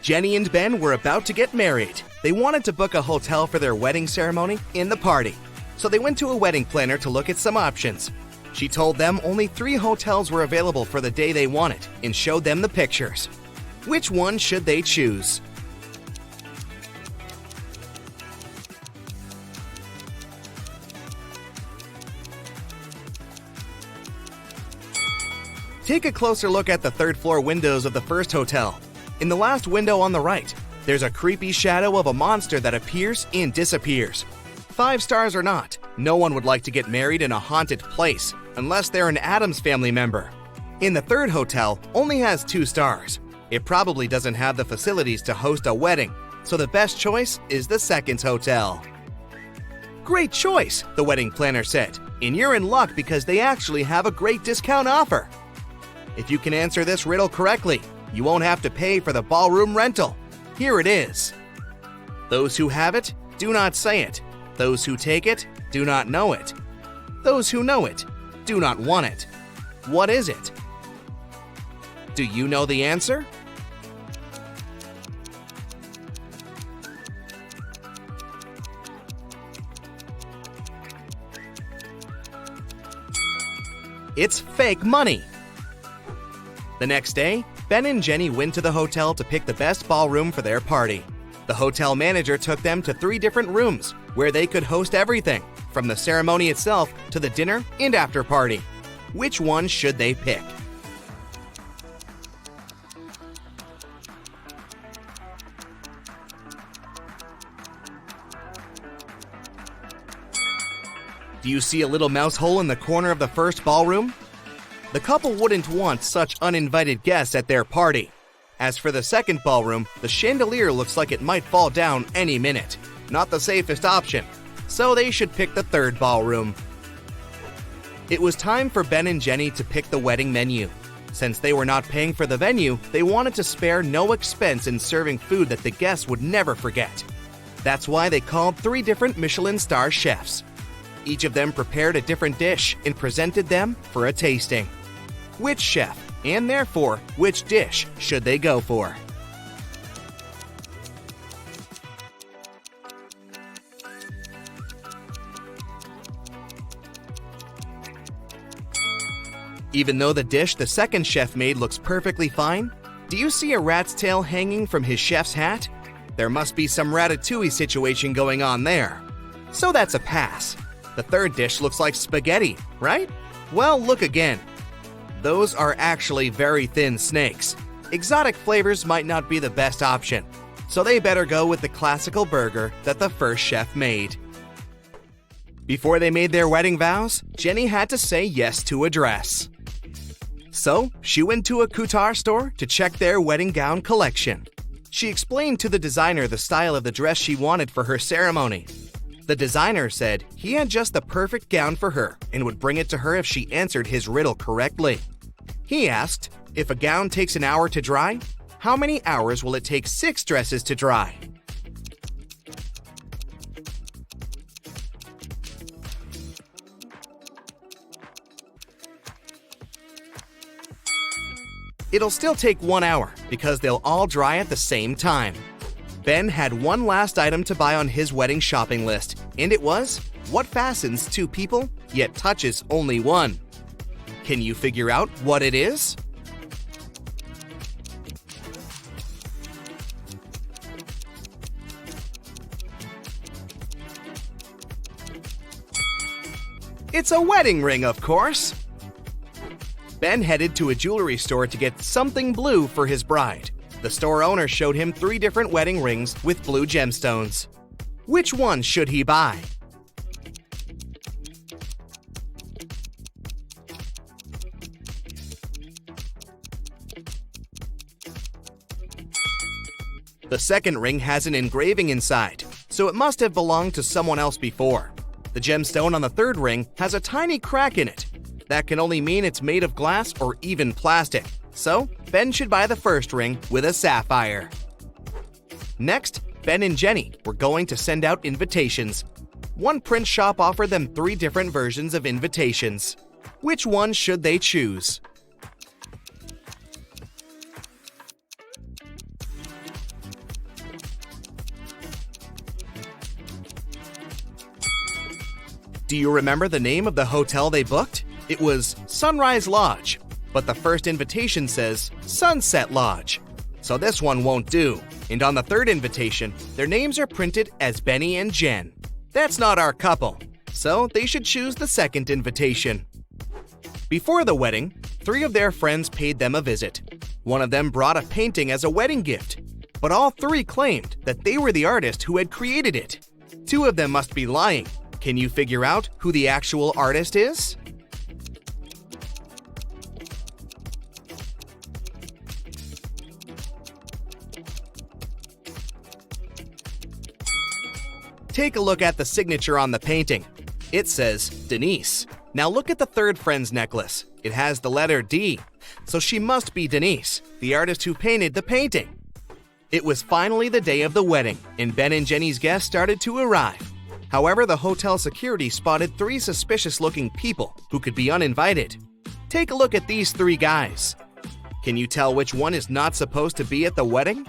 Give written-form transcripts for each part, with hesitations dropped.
Jenny and Ben were about to get married. They wanted to book a hotel for their wedding ceremony in the party. So they went to a wedding planner to look at some options. She told them only 3 hotels were available for the day they wanted and showed them the pictures. Which one should they choose? Take a closer look at the 3rd floor windows of the first hotel. In the last window on the right, there's a creepy shadow of a monster that appears and disappears. 5 stars or not, no one would like to get married in a haunted place unless they're an Addams Family member. In the 3rd hotel, only has 2 stars. It probably doesn't have the facilities to host a wedding, so the best choice is the 2nd hotel. Great choice, the wedding planner said, and you're in luck because they actually have a great discount offer. If you can answer this riddle correctly, you won't have to pay for the ballroom rental. Here it is. Those who have it, do not say it. Those who take it, do not know it. Those who know it, do not want it. What is it? Do you know the answer? It's fake money. The next day, Ben and Jenny went to the hotel to pick the best ballroom for their party. The hotel manager took them to 3 different rooms where they could host everything, from the ceremony itself to the dinner and after party. Which one should they pick? Do you see a little mouse hole in the corner of the first ballroom? The couple wouldn't want such uninvited guests at their party. As for the 2nd ballroom, the chandelier looks like it might fall down any minute. Not the safest option, so they should pick the 3rd ballroom. It was time for Ben and Jenny to pick the wedding menu. Since they were not paying for the venue, they wanted to spare no expense in serving food that the guests would never forget. That's why they called 3 different Michelin star chefs. Each of them prepared a different dish and presented them for a tasting. Which chef, and therefore, which dish, should they go for? Even though the dish the 2nd chef made looks perfectly fine, do you see a rat's tail hanging from his chef's hat? There must be some ratatouille situation going on there. So that's a pass. The 3rd dish looks like spaghetti, right? Well, look again. Those are actually very thin snakes. Exotic flavors might not be the best option, so they better go with the classical burger that the first chef made. Before they made their wedding vows, Jenny had to say yes to a dress. So, she went to a couture store to check their wedding gown collection. She explained to the designer the style of the dress she wanted for her ceremony. The designer said he had just the perfect gown for her and would bring it to her if she answered his riddle correctly. He asked, if a gown takes an hour to dry, how many hours will it take 6 dresses to dry? It'll still take 1 hour because they'll all dry at the same time. Ben had one last item to buy on his wedding shopping list, and it was what fastens 2 people yet touches only 1. Can you figure out what it is? It's a wedding ring, of course. Ben headed to a jewelry store to get something blue for his bride. The store owner showed him 3 different wedding rings with blue gemstones. Which one should he buy? The 2nd ring has an engraving inside, so it must have belonged to someone else before. The gemstone on the 3rd ring has a tiny crack in it. That can only mean it's made of glass or even plastic. So, Ben should buy the 1st ring with a sapphire. Next, Ben and Jenny were going to send out invitations. One print shop offered them 3 different versions of invitations. Which one should they choose? Do you remember the name of the hotel they booked? It was Sunrise Lodge, but the first invitation says Sunset Lodge. So this one won't do. And on the third invitation, their names are printed as Benny and Jen. That's not our couple, so they should choose the second invitation. Before the wedding, 3 of their friends paid them a visit. One of them brought a painting as a wedding gift, but all 3 claimed that they were the artist who had created it. 2 of them must be lying. Can you figure out who the actual artist is? Take a look at the signature on the painting. It says Denise. Now look at the third friend's necklace. It has the letter D, so she must be Denise, the artist who painted the painting. It was finally the day of the wedding, and Ben and Jenny's guests started to arrive. However, the hotel security spotted 3 suspicious-looking people who could be uninvited. Take a look at these 3 guys. Can you tell which one is not supposed to be at the wedding?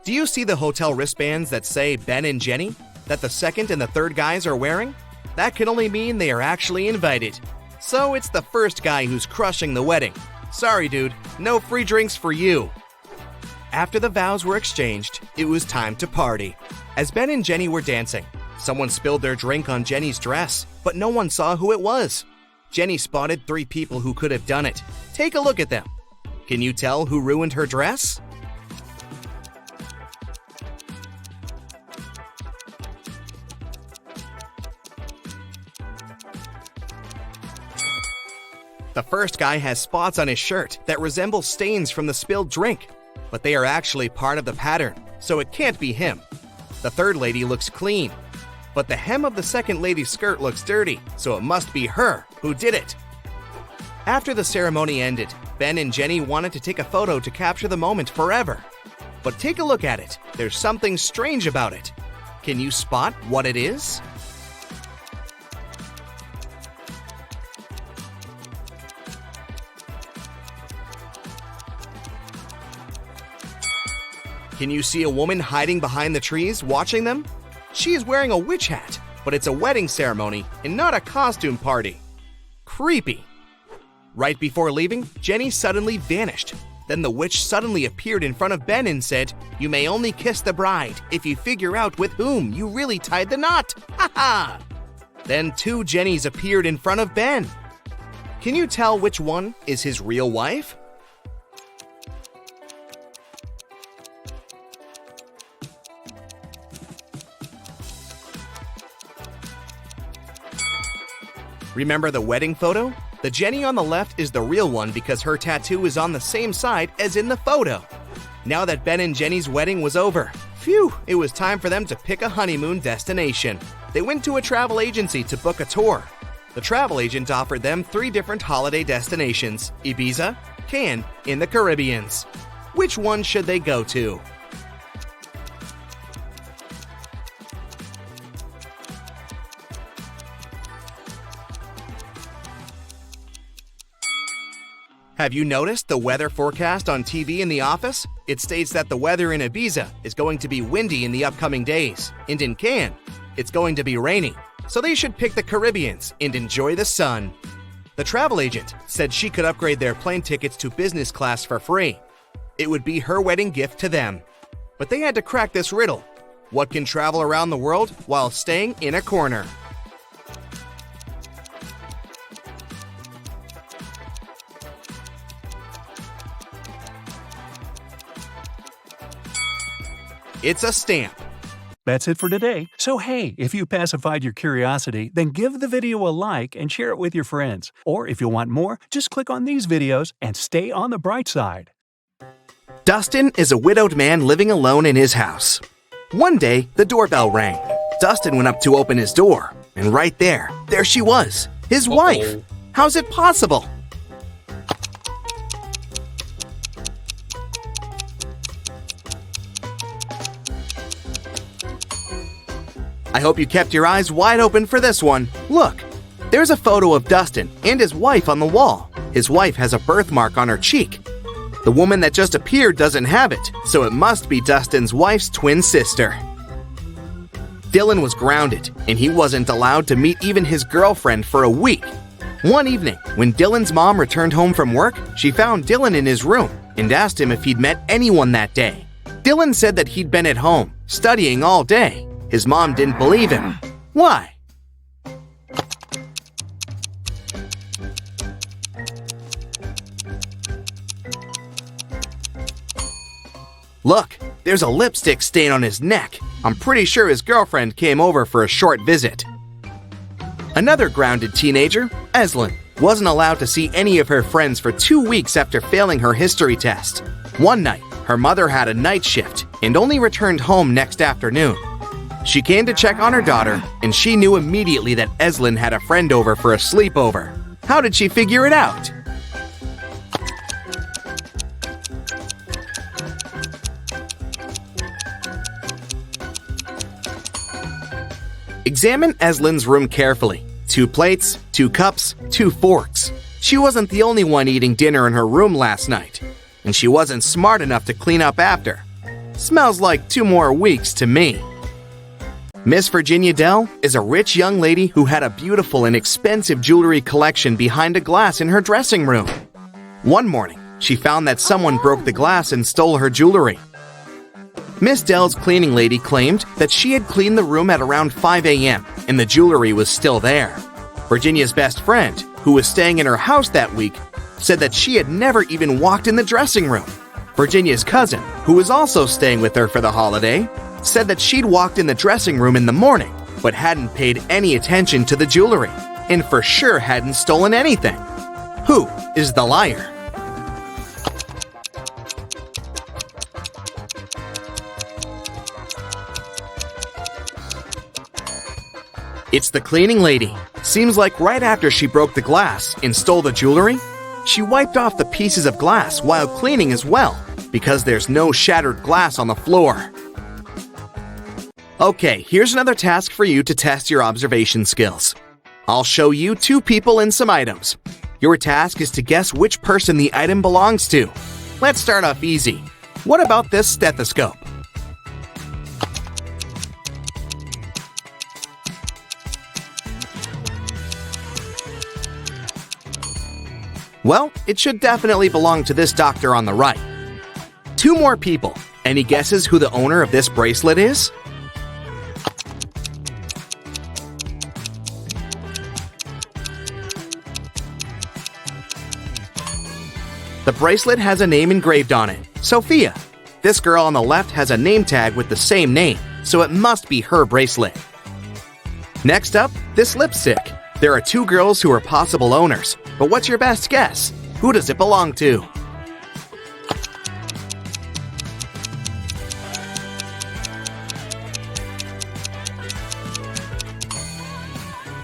Do you see the hotel wristbands that say Ben and Jenny, that the second and the third guys are wearing? That can only mean they are actually invited. So it's the first guy who's crushing the wedding. Sorry, dude, no free drinks for you. After the vows were exchanged, it was time to party. As Ben and Jenny were dancing, someone spilled their drink on Jenny's dress, but no one saw who it was. Jenny spotted 3 people who could have done it. Take a look at them. Can you tell who ruined her dress? The first guy has spots on his shirt that resemble stains from the spilled drink, but they are actually part of the pattern, so it can't be him. The third lady looks clean, but the hem of the second lady's skirt looks dirty, so it must be her who did it. After the ceremony ended, Ben and Jenny wanted to take a photo to capture the moment forever. But take a look at it. There's something strange about it. Can you spot what it is? Can you see a woman hiding behind the trees watching them? She is wearing a witch hat, but it's a wedding ceremony and not a costume party. Creepy. Right before leaving, Jenny suddenly vanished. Then the witch suddenly appeared in front of Ben and said, "You may only kiss the bride if you figure out with whom you really tied the knot. Ha ha!" Then 2 Jennys appeared in front of Ben. Can you tell which one is his real wife? Remember the wedding photo? The Jenny on the left is the real one because her tattoo is on the same side as in the photo. Now that Ben and Jenny's wedding was over, phew, it was time for them to pick a honeymoon destination. They went to a travel agency to book a tour. The travel agent offered them 3 different holiday destinations: Ibiza, Cannes, and the Caribbean. Which one should they go to? Have you noticed the weather forecast on TV in the office? It states that the weather in Ibiza is going to be windy in the upcoming days, and in Cannes, it's going to be rainy. So they should pick the Caribbean and enjoy the sun. The travel agent said she could upgrade their plane tickets to business class for free. It would be her wedding gift to them. But they had to crack this riddle. What can travel around the world while staying in a corner? It's a stamp. That's it for today. So hey, if you pacified your curiosity, then give the video a like and share it with your friends. Or if you want more, just click on these videos and stay on the bright side. Dustin is a widowed man living alone in his house. One day, the doorbell rang. Dustin went up to open his door, and right there she was, his wife. How's it possible? I hope you kept your eyes wide open for this one. Look, there's a photo of Dustin and his wife on the wall. his wife has a birthmark on her cheek. The woman that just appeared doesn't have it, so it must be Dustin's wife's twin sister. Dylan was grounded, and he wasn't allowed to meet even his girlfriend for a week. One evening, when Dylan's mom returned home from work, she found Dylan in his room and asked him if he'd met anyone that day. Dylan said that he'd been at home, studying all day. His mom didn't believe him. Why? Look, there's a lipstick stain on his neck. I'm pretty sure his girlfriend came over for a short visit. Another grounded teenager, Eslyn, wasn't allowed to see any of her friends for 2 weeks after failing her history test. One night, her mother had a night shift and only returned home next afternoon. She came to check on her daughter, and she knew immediately that Eslyn had a friend over for a sleepover. How did she figure it out? Examine Eslyn's room carefully. 2 plates, 2 cups, 2 forks. She wasn't the only one eating dinner in her room last night, and she wasn't smart enough to clean up after. Smells like 2 more weeks to me. Miss Virginia Dell is a rich young lady who had a beautiful and expensive jewelry collection behind a glass in her dressing room. One morning, she found that someone broke the glass and stole her jewelry. Miss Dell's cleaning lady claimed that she had cleaned the room at around 5 a.m. and the jewelry was still there. Virginia's best friend, who was staying in her house that week, said that she had never even walked in the dressing room. Virginia's cousin, who was also staying with her for the holiday, said that she'd walked in the dressing room in the morning, but hadn't paid any attention to the jewelry, and for sure hadn't stolen anything. Who is the liar? It's the cleaning lady. Seems like right after she broke the glass and stole the jewelry, she wiped off the pieces of glass while cleaning as well, because there's no shattered glass on the floor. Okay, here's another task for you to test your observation skills. I'll show you 2 people and some items. Your task is to guess which person the item belongs to. Let's start off easy. What about this stethoscope? Well, it should definitely belong to this doctor on the right. 2 more people. Any guesses who the owner of this bracelet is? The bracelet has a name engraved on it, Sophia. This girl on the left has a name tag with the same name, so it must be her bracelet. Next up, this lipstick. There are 2 girls who are possible owners, but what's your best guess? Who does it belong to?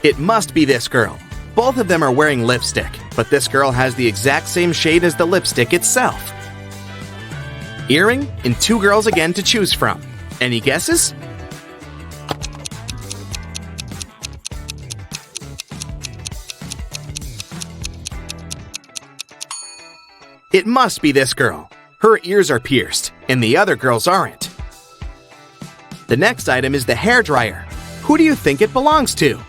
It must be this girl. Both of them are wearing lipstick, but this girl has the exact same shade as the lipstick itself. Earring and 2 girls again to choose from. Any guesses? It must be this girl. Her ears are pierced, and the other girls aren't. The next item is the hairdryer. Who do you think it belongs to?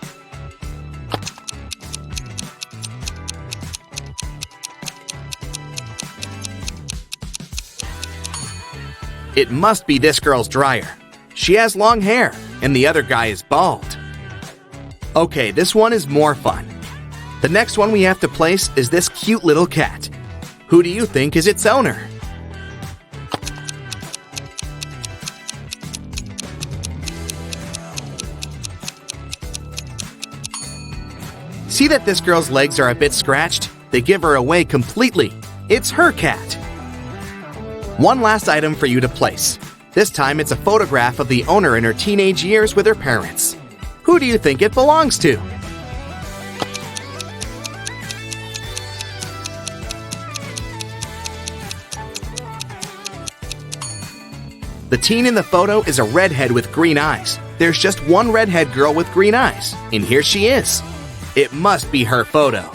It must be this girl's dryer. She has long hair, and the other guy is bald. Okay, this one is more fun. The next one we have to place is this cute little cat. Who do you think is its owner? See that this girl's legs are a bit scratched? They give her away completely. It's her cat. One last item for you to place. This time it's a photograph of the owner in her teenage years with her parents. Who do you think it belongs to? The teen in the photo is a redhead with green eyes. There's just one redhead girl with green eyes, and here she is. It must be her photo.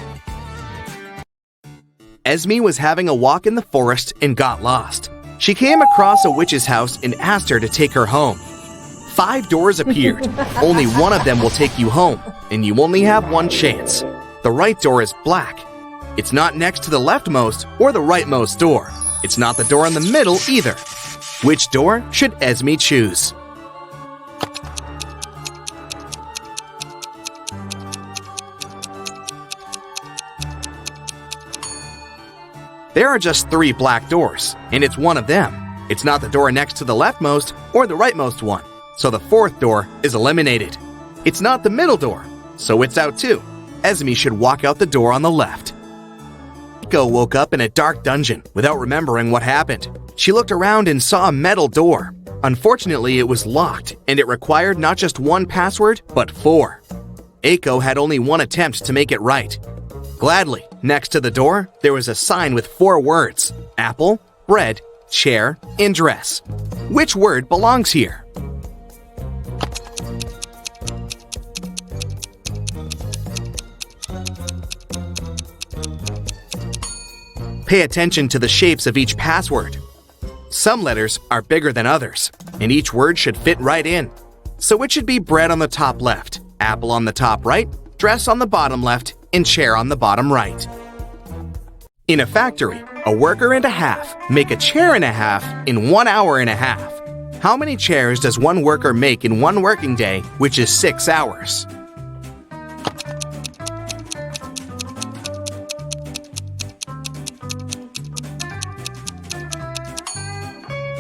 Esme was having a walk in the forest and got lost. She came across a witch's house and asked her to take her home. 5 doors appeared. Only one of them will take you home, and you only have one chance. The right door is black. It's not next to the leftmost or the rightmost door. It's not the door in the middle either. Which door should Esme choose? There are just 3 black doors, and it's one of them. It's not the door next to the leftmost or the rightmost one, so the 4th door is eliminated. It's not the middle door, so it's out too. Esme should walk out the door on the left. Eiko woke up in a dark dungeon without remembering what happened. She looked around and saw a metal door. Unfortunately, it was locked, and it required not just 1 password, but 4. Eiko had only 1 attempt to make it right. Gladly, next to the door, there was a sign with 4 words: apple, bread, chair, and dress. Which word belongs here? Pay attention to the shapes of each password. Some letters are bigger than others, and each word should fit right in. So it should be bread on the top left, apple on the top right, dress on the bottom left, and chair on the bottom right. In a factory, a worker and a half make a chair and a half in 1 hour and a half. How many chairs does one worker make in 1 working day, which is 6 hours?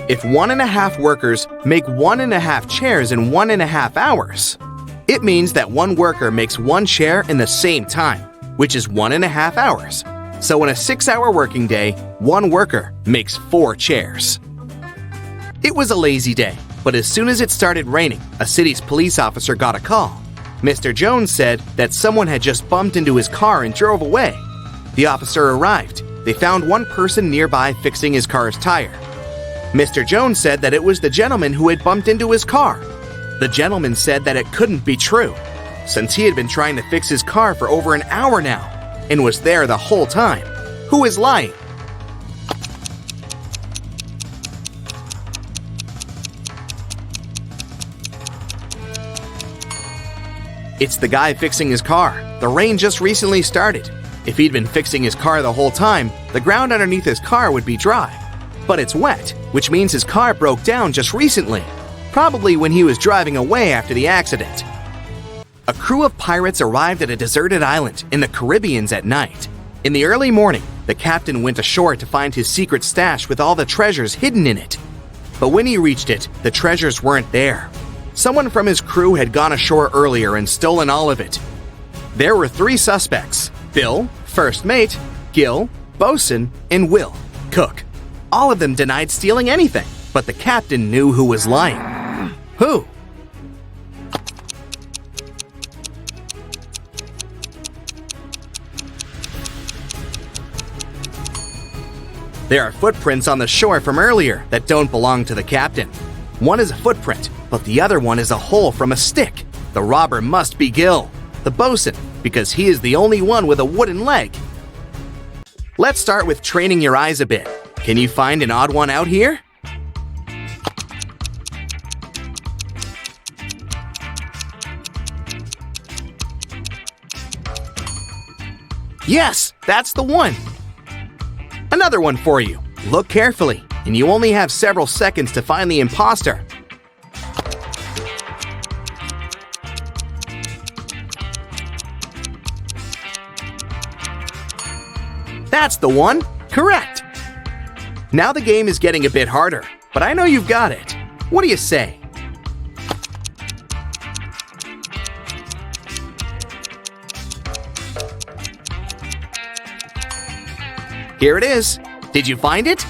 If 1.5 workers make 1.5 chairs in 1.5 hours, it means that one worker makes 1 chair in the same time, which is 1.5 hours. So in a 6-hour working day, one worker makes 4 chairs. It was a lazy day, but as soon as it started raining, a city's police officer got a call. Mr. Jones said that someone had just bumped into his car and drove away. The officer arrived. They found one person nearby fixing his car's tire. Mr. Jones said that it was the gentleman who had bumped into his car. The gentleman said that it couldn't be true, since he had been trying to fix his car for over an hour now, and was there the whole time. Who is lying? It's the guy fixing his car. The rain just recently started. If he'd been fixing his car the whole time, the ground underneath his car would be dry. But it's wet, which means his car broke down just recently, probably when he was driving away after the accident. A crew of pirates arrived at a deserted island in the Caribbean at night. In the early morning, the captain went ashore to find his secret stash with all the treasures hidden in it. But when he reached it, the treasures weren't there. Someone from his crew had gone ashore earlier and stolen all of it. There were 3 suspects: Bill, first mate, Gil, bosun, and Will, cook. All of them denied stealing anything, but the captain knew who was lying. Who? There are footprints on the shore from earlier that don't belong to the captain. One is a footprint, but the other one is a hole from a stick. The robber must be Gil, the bosun, because he is the only one with a wooden leg. Let's start with training your eyes a bit. Can you find an odd one out here? Yes, that's the one. Another one for you. Look carefully, and you only have several seconds to find the imposter. That's the one. Correct. Now the game is getting a bit harder, but I know you've got it. What do you say? Here it is. Did you find it?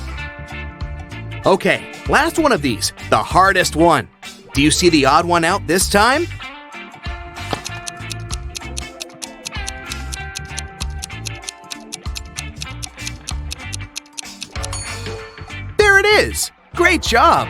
Okay, last one of these, the hardest one. Do you see the odd one out this time? There it is! Great job!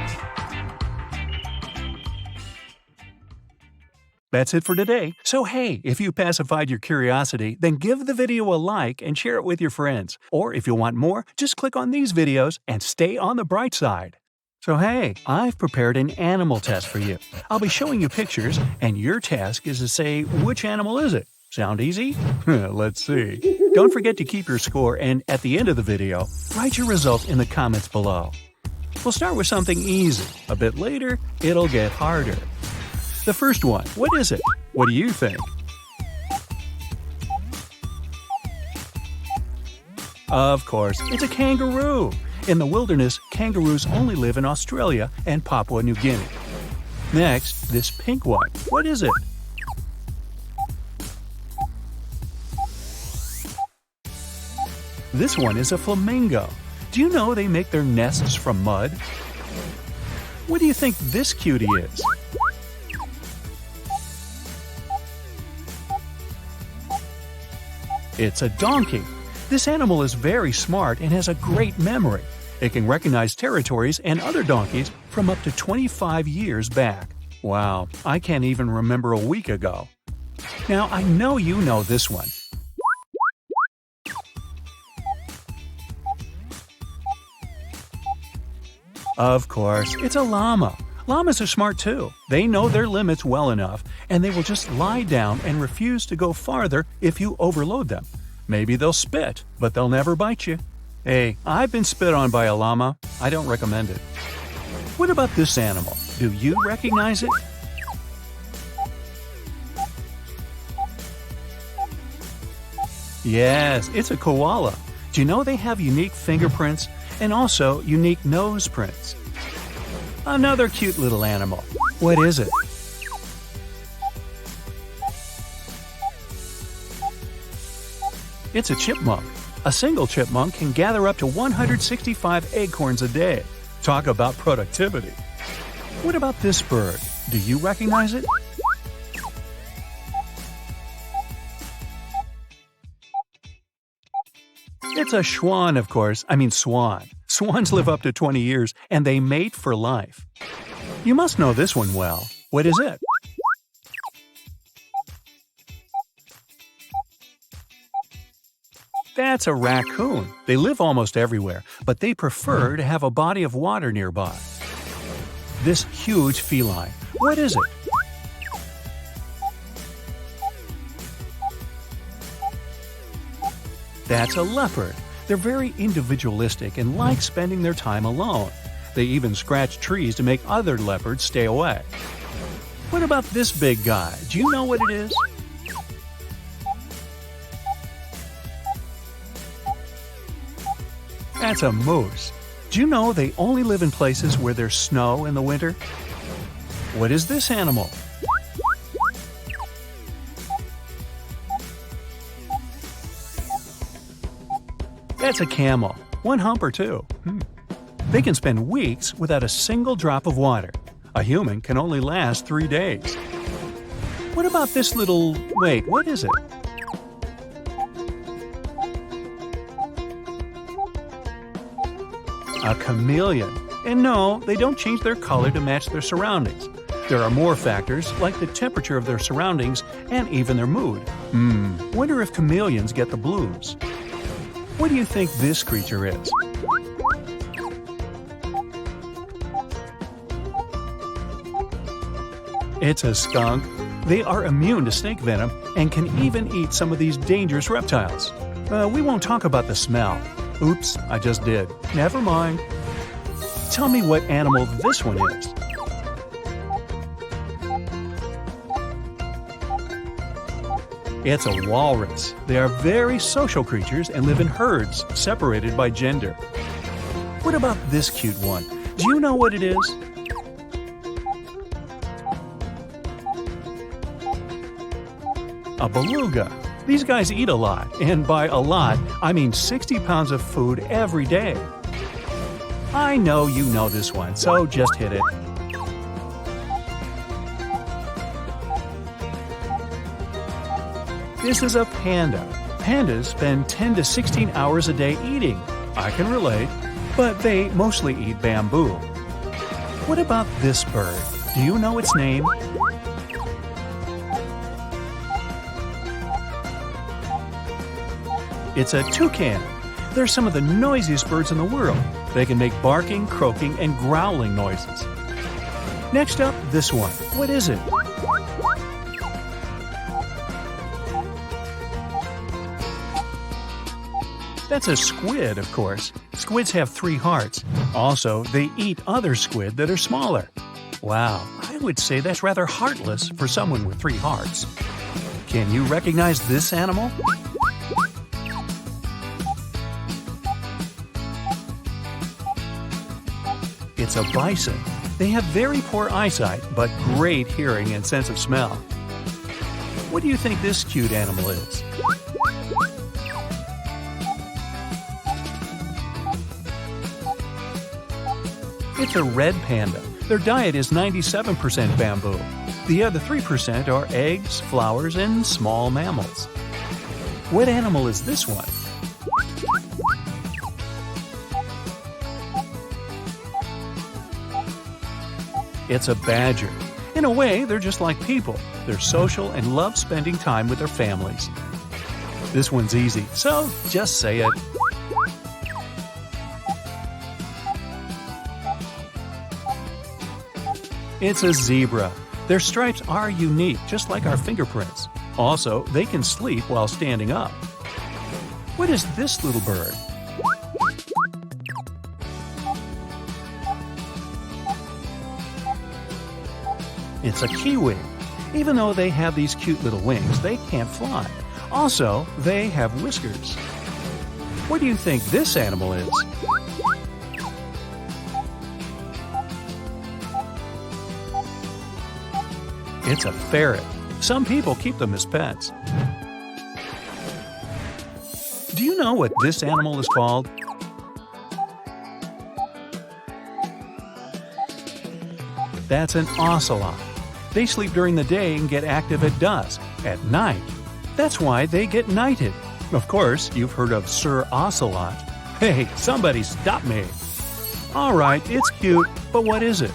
That's it for today. So hey, if you pacified your curiosity, then give the video a like and share it with your friends. Or if you want more, just click on these videos and stay on the bright side. So hey, I've prepared an animal test for you. I'll be showing you pictures, and your task is to say which animal is it. Sound easy? Let's see. Don't forget to keep your score, and at the end of the video, write your result in the comments below. We'll start with something easy. A bit later, it'll get harder. The first one, what is it? What do you think? Of course, it's a kangaroo. In the wilderness, kangaroos only live in Australia and Papua New Guinea. Next, this pink one, what is it? This one is a flamingo. Do you know they make their nests from mud? What do you think this cutie is? It's a donkey. This animal is very smart and has a great memory. It can recognize territories and other donkeys from up to 25 years back. Wow, I can't even remember a week ago. Now, I know you know this one. Of course, it's a llama. Llamas are smart too. They know their limits well enough, and they will just lie down and refuse to go farther if you overload them. Maybe they'll spit, but they'll never bite you. Hey, I've been spit on by a llama. I don't recommend it. What about this animal? Do you recognize it? Yes, it's a koala. Do you know they have unique fingerprints and also unique nose prints? Another cute little animal. What is it? It's a chipmunk. A single chipmunk can gather up to 165 acorns a day. Talk about productivity. What about this bird? Do you recognize it? It's a swan, of course. Swan. Swans live up to 20 years, and they mate for life. You must know this one well. What is it? That's a raccoon. They live almost everywhere, but they prefer to have a body of water nearby. This huge feline, what is it? That's a leopard. They're very individualistic and like spending their time alone. They even scratch trees to make other leopards stay away. What about this big guy? Do you know what it is? That's a moose. Do you know they only live in places where there's snow in the winter? What is this animal? That's a camel. One hump or two. They can spend weeks without a single drop of water. A human can only last 3 days. What about this little... Wait, what is it? A chameleon. And no, they don't change their color to match their surroundings. There are more factors, like the temperature of their surroundings and even their mood. Wonder if chameleons get the blues. What do you think this creature is? It's a skunk. They are immune to snake venom and can even eat some of these dangerous reptiles. We won't talk about the smell. Oops, I just did. Never mind. Tell me what animal this one is. It's a walrus. They are very social creatures and live in herds, separated by gender. What about this cute one? Do you know what it is? A beluga. These guys eat a lot, and by a lot, I mean 60 pounds of food every day. I know you know this one, so just hit it. This is a panda. Pandas spend 10 to 16 hours a day eating. I can relate, but they mostly eat bamboo. What about this bird? Do you know its name? It's a toucan. They're some of the noisiest birds in the world. They can make barking, croaking, and growling noises. Next up, this one. What is it? That's a squid, of course. Squids have 3 hearts. Also, they eat other squid that are smaller. Wow, I would say that's rather heartless for someone with 3 hearts. Can you recognize this animal? It's a bison. They have very poor eyesight, but great hearing and sense of smell. What do you think this cute animal is? It's a red panda. Their diet is 97% bamboo. The other 3% are eggs, flowers, and small mammals. What animal is this one? It's a badger. In a way, they're just like people. They're social and love spending time with their families. This one's easy, so just say it. It's a zebra. Their stripes are unique, just like our fingerprints. Also, they can sleep while standing up. What is this little bird? It's a kiwi. Even though they have these cute little wings, they can't fly. Also, they have whiskers. What do you think this animal is? It's a ferret. Some people keep them as pets. Do you know what this animal is called? That's an ocelot. They sleep during the day and get active at dusk, at night. That's why they get knighted. Of course, you've heard of Sir Ocelot. Hey, somebody stop me! Alright, it's cute, but what is it?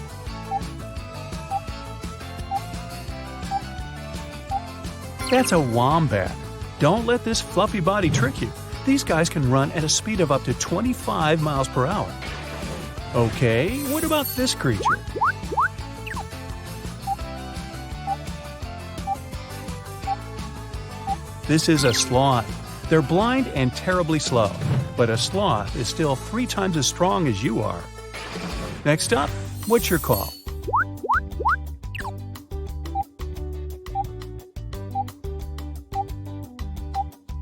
That's a wombat. Don't let this fluffy body trick you. These guys can run at a speed of up to 25 miles per hour. Okay, what about this creature? This is a sloth. They're blind and terribly slow, but a sloth is still 3 times as strong as you are. Next up, what's your call?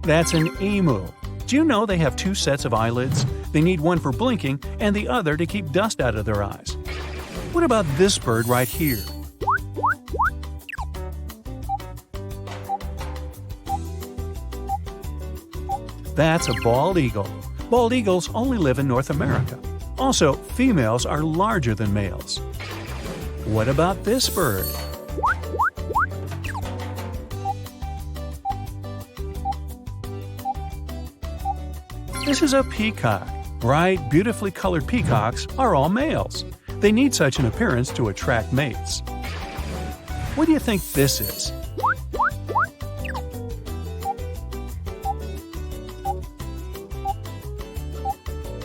That's an emu. Do you know they have 2 sets of eyelids? They need one for blinking and the other to keep dust out of their eyes. What about this bird right here? That's a bald eagle. Bald eagles only live in North America. Also, females are larger than males. What about this bird? This is a peacock. Bright, beautifully colored peacocks are all males. They need such an appearance to attract mates. What do you think this is?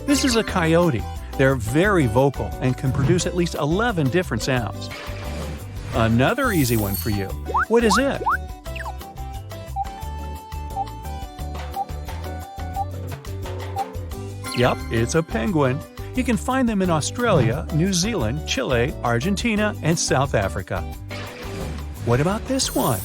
This is a coyote. They're very vocal and can produce at least 11 different sounds. Another easy one for you. What is it? Yep, it's a penguin. You can find them in Australia, New Zealand, Chile, Argentina, and South Africa. What about this one?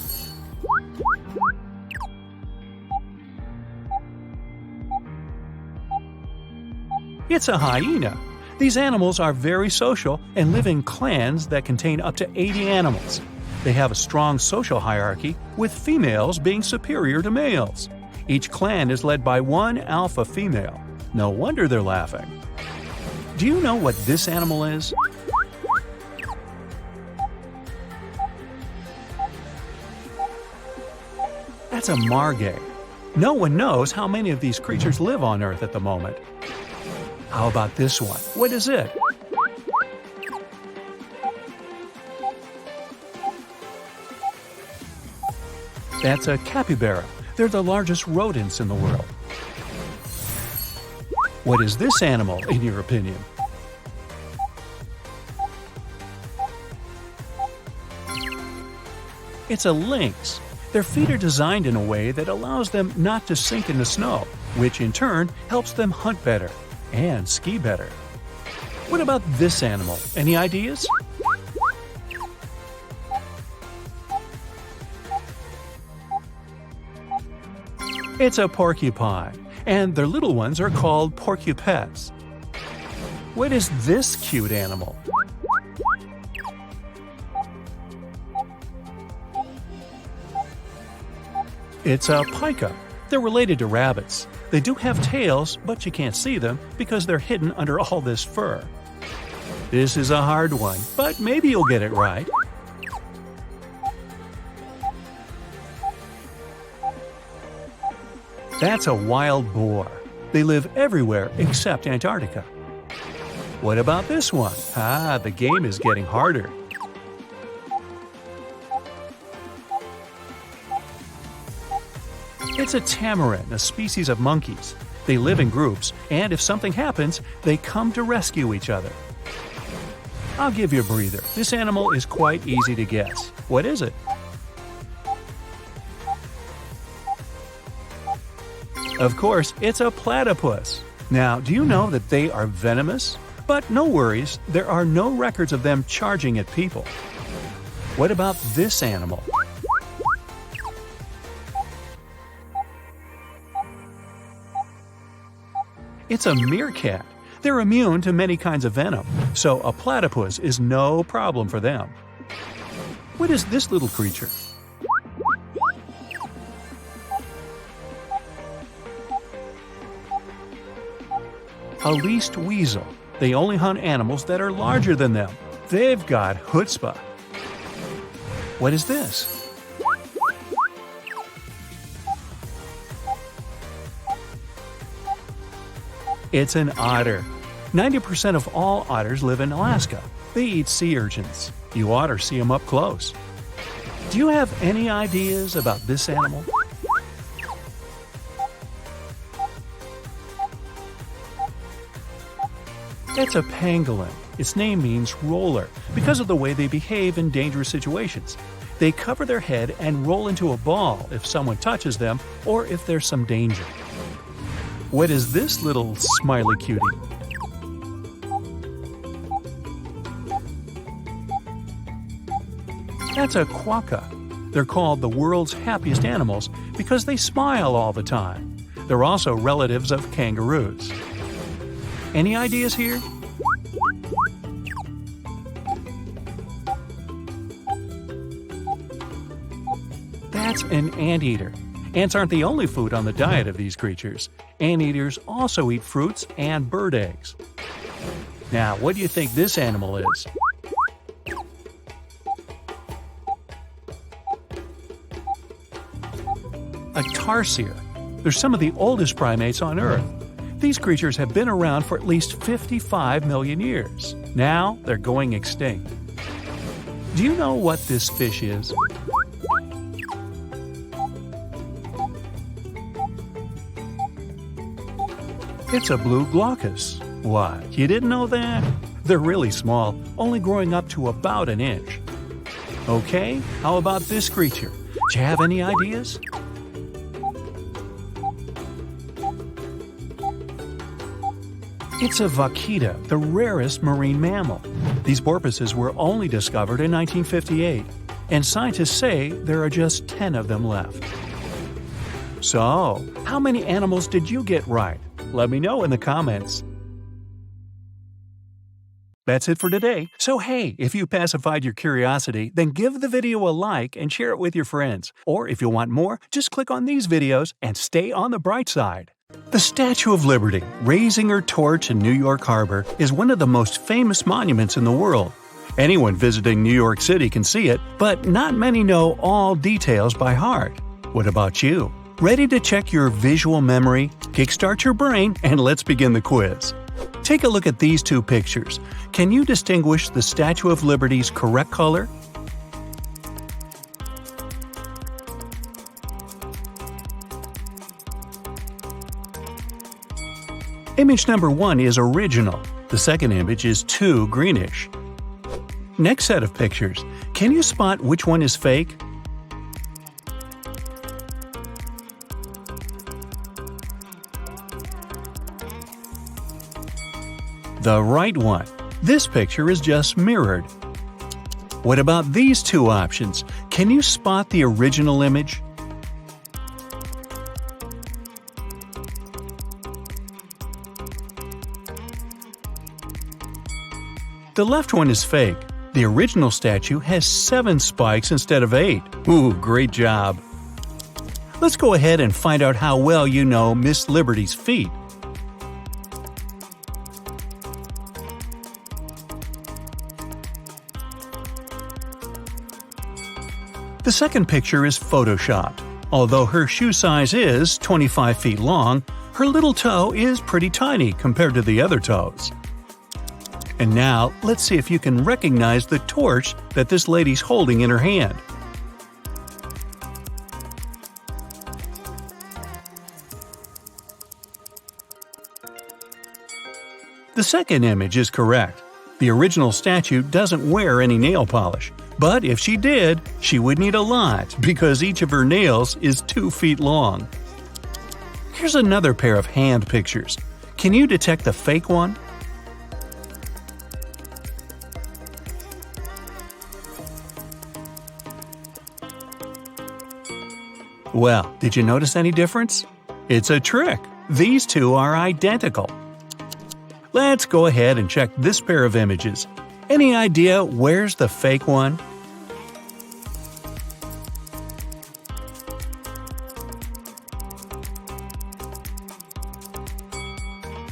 It's a hyena. These animals are very social and live in clans that contain up to 80 animals. They have a strong social hierarchy, with females being superior to males. Each clan is led by one alpha female. No wonder they're laughing. Do you know what this animal is? That's a margay. No one knows how many of these creatures live on Earth at the moment. How about this one? What is it? That's a capybara. They're the largest rodents in the world. What is this animal, in your opinion? It's a lynx. Their feet are designed in a way that allows them not to sink in the snow, which in turn helps them hunt better and ski better. What about this animal? Any ideas? It's a porcupine, and their little ones are called porcupets. What is this cute animal? It's a pika. They're related to rabbits. They do have tails, but you can't see them because they're hidden under all this fur. This is a hard one, but maybe you'll get it right. That's a wild boar. They live everywhere except Antarctica. What about this one? The game is getting harder. It's a tamarin, a species of monkeys. They live in groups, and if something happens, they come to rescue each other. I'll give you a breather. This animal is quite easy to guess. What is it? Of course, it's a platypus. Now, do you know that they are venomous? But no worries, there are no records of them charging at people. What about this animal? It's a meerkat. They're immune to many kinds of venom, so a platypus is no problem for them. What is this little creature? A least weasel. They only hunt animals that are larger than them. They've got chutzpah. What is this? It's an otter. 90% of all otters live in Alaska. They eat sea urchins. You ought to see them up close. Do you have any ideas about this animal? It's a pangolin. Its name means roller because of the way they behave in dangerous situations. They cover their head and roll into a ball if someone touches them or if there's some danger. What is this little smiley cutie? That's a quokka. They're called the world's happiest animals because they smile all the time. They're also relatives of kangaroos. Any ideas here? That's an anteater. Ants aren't the only food on the diet of these creatures. Anteaters also eat fruits and bird eggs. Now, what do you think this animal is? A tarsier. They're some of the oldest primates on Earth. These creatures have been around for at least 55 million years. Now, they're going extinct. Do you know what this fish is? It's a blue glaucus. What, you didn't know that? They're really small, only growing up to about an inch. Okay, how about this creature? Do you have any ideas? It's a vaquita, the rarest marine mammal. These porpoises were only discovered in 1958, and scientists say there are just 10 of them left. So, how many animals did you get right? Let me know in the comments. That's it for today. So hey, if you pacified your curiosity, then give the video a like and share it with your friends. Or if you want more, just click on these videos and stay on the bright side. The Statue of Liberty, raising her torch in New York Harbor, is one of the most famous monuments in the world. Anyone visiting New York City can see it, but not many know all details by heart. What about you? Ready to check your visual memory, kickstart your brain, and let's begin the quiz. Take a look at these two pictures. Can you distinguish the Statue of Liberty's correct color? Image number 1 is original. The second image is too greenish. Next set of pictures. Can you spot which one is fake? The right one. This picture is just mirrored. What about these two options? Can you spot the original image? The left one is fake. The original statue has 7 spikes instead of 8. Ooh, great job! Let's go ahead and find out how well you know Miss Liberty's feet. The second picture is photoshopped. Although her shoe size is 25 feet long, her little toe is pretty tiny compared to the other toes. And now, let's see if you can recognize the torch that this lady's holding in her hand. The second image is correct. The original statue doesn't wear any nail polish, but if she did, she would need a lot because each of her nails is 2 feet long. Here's another pair of hand pictures. Can you detect the fake one? Well, did you notice any difference? It's a trick. These two are identical. Let's go ahead and check this pair of images. Any idea where's the fake one?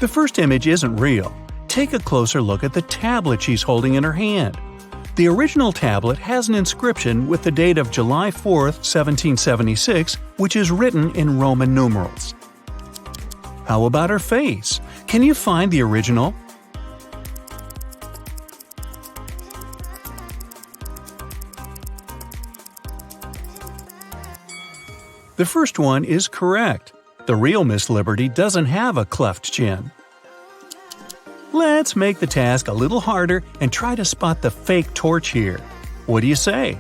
The first image isn't real. Take a closer look at the tablet she's holding in her hand. The original tablet has an inscription with the date of July 4, 1776, which is written in Roman numerals. How about her face? Can you find the original? The first one is correct. The real Miss Liberty doesn't have a cleft chin. Let's make the task a little harder and try to spot the fake torch here. What do you say?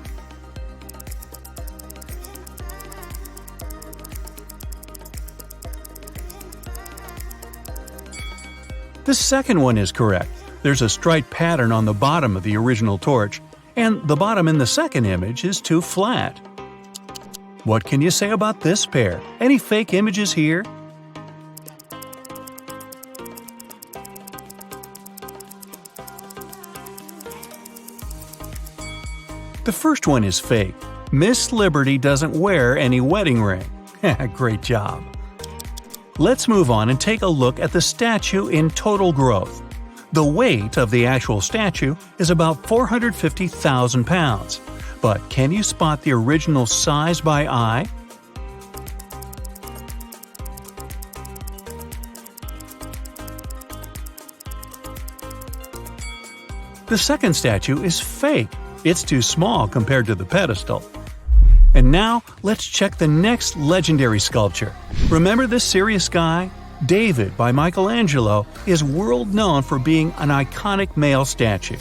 The second one is correct. There's a striped pattern on the bottom of the original torch, and the bottom in the second image is too flat. What can you say about this pair? Any fake images here? The first one is fake. Miss Liberty doesn't wear any wedding ring. Great job! Let's move on and take a look at the statue in total growth. The weight of the actual statue is about 450,000 pounds. But can you spot the original size by eye? The second statue is fake. It's too small compared to the pedestal. And now, let's check the next legendary sculpture. Remember this serious guy? David by Michelangelo is world known for being an iconic male statue.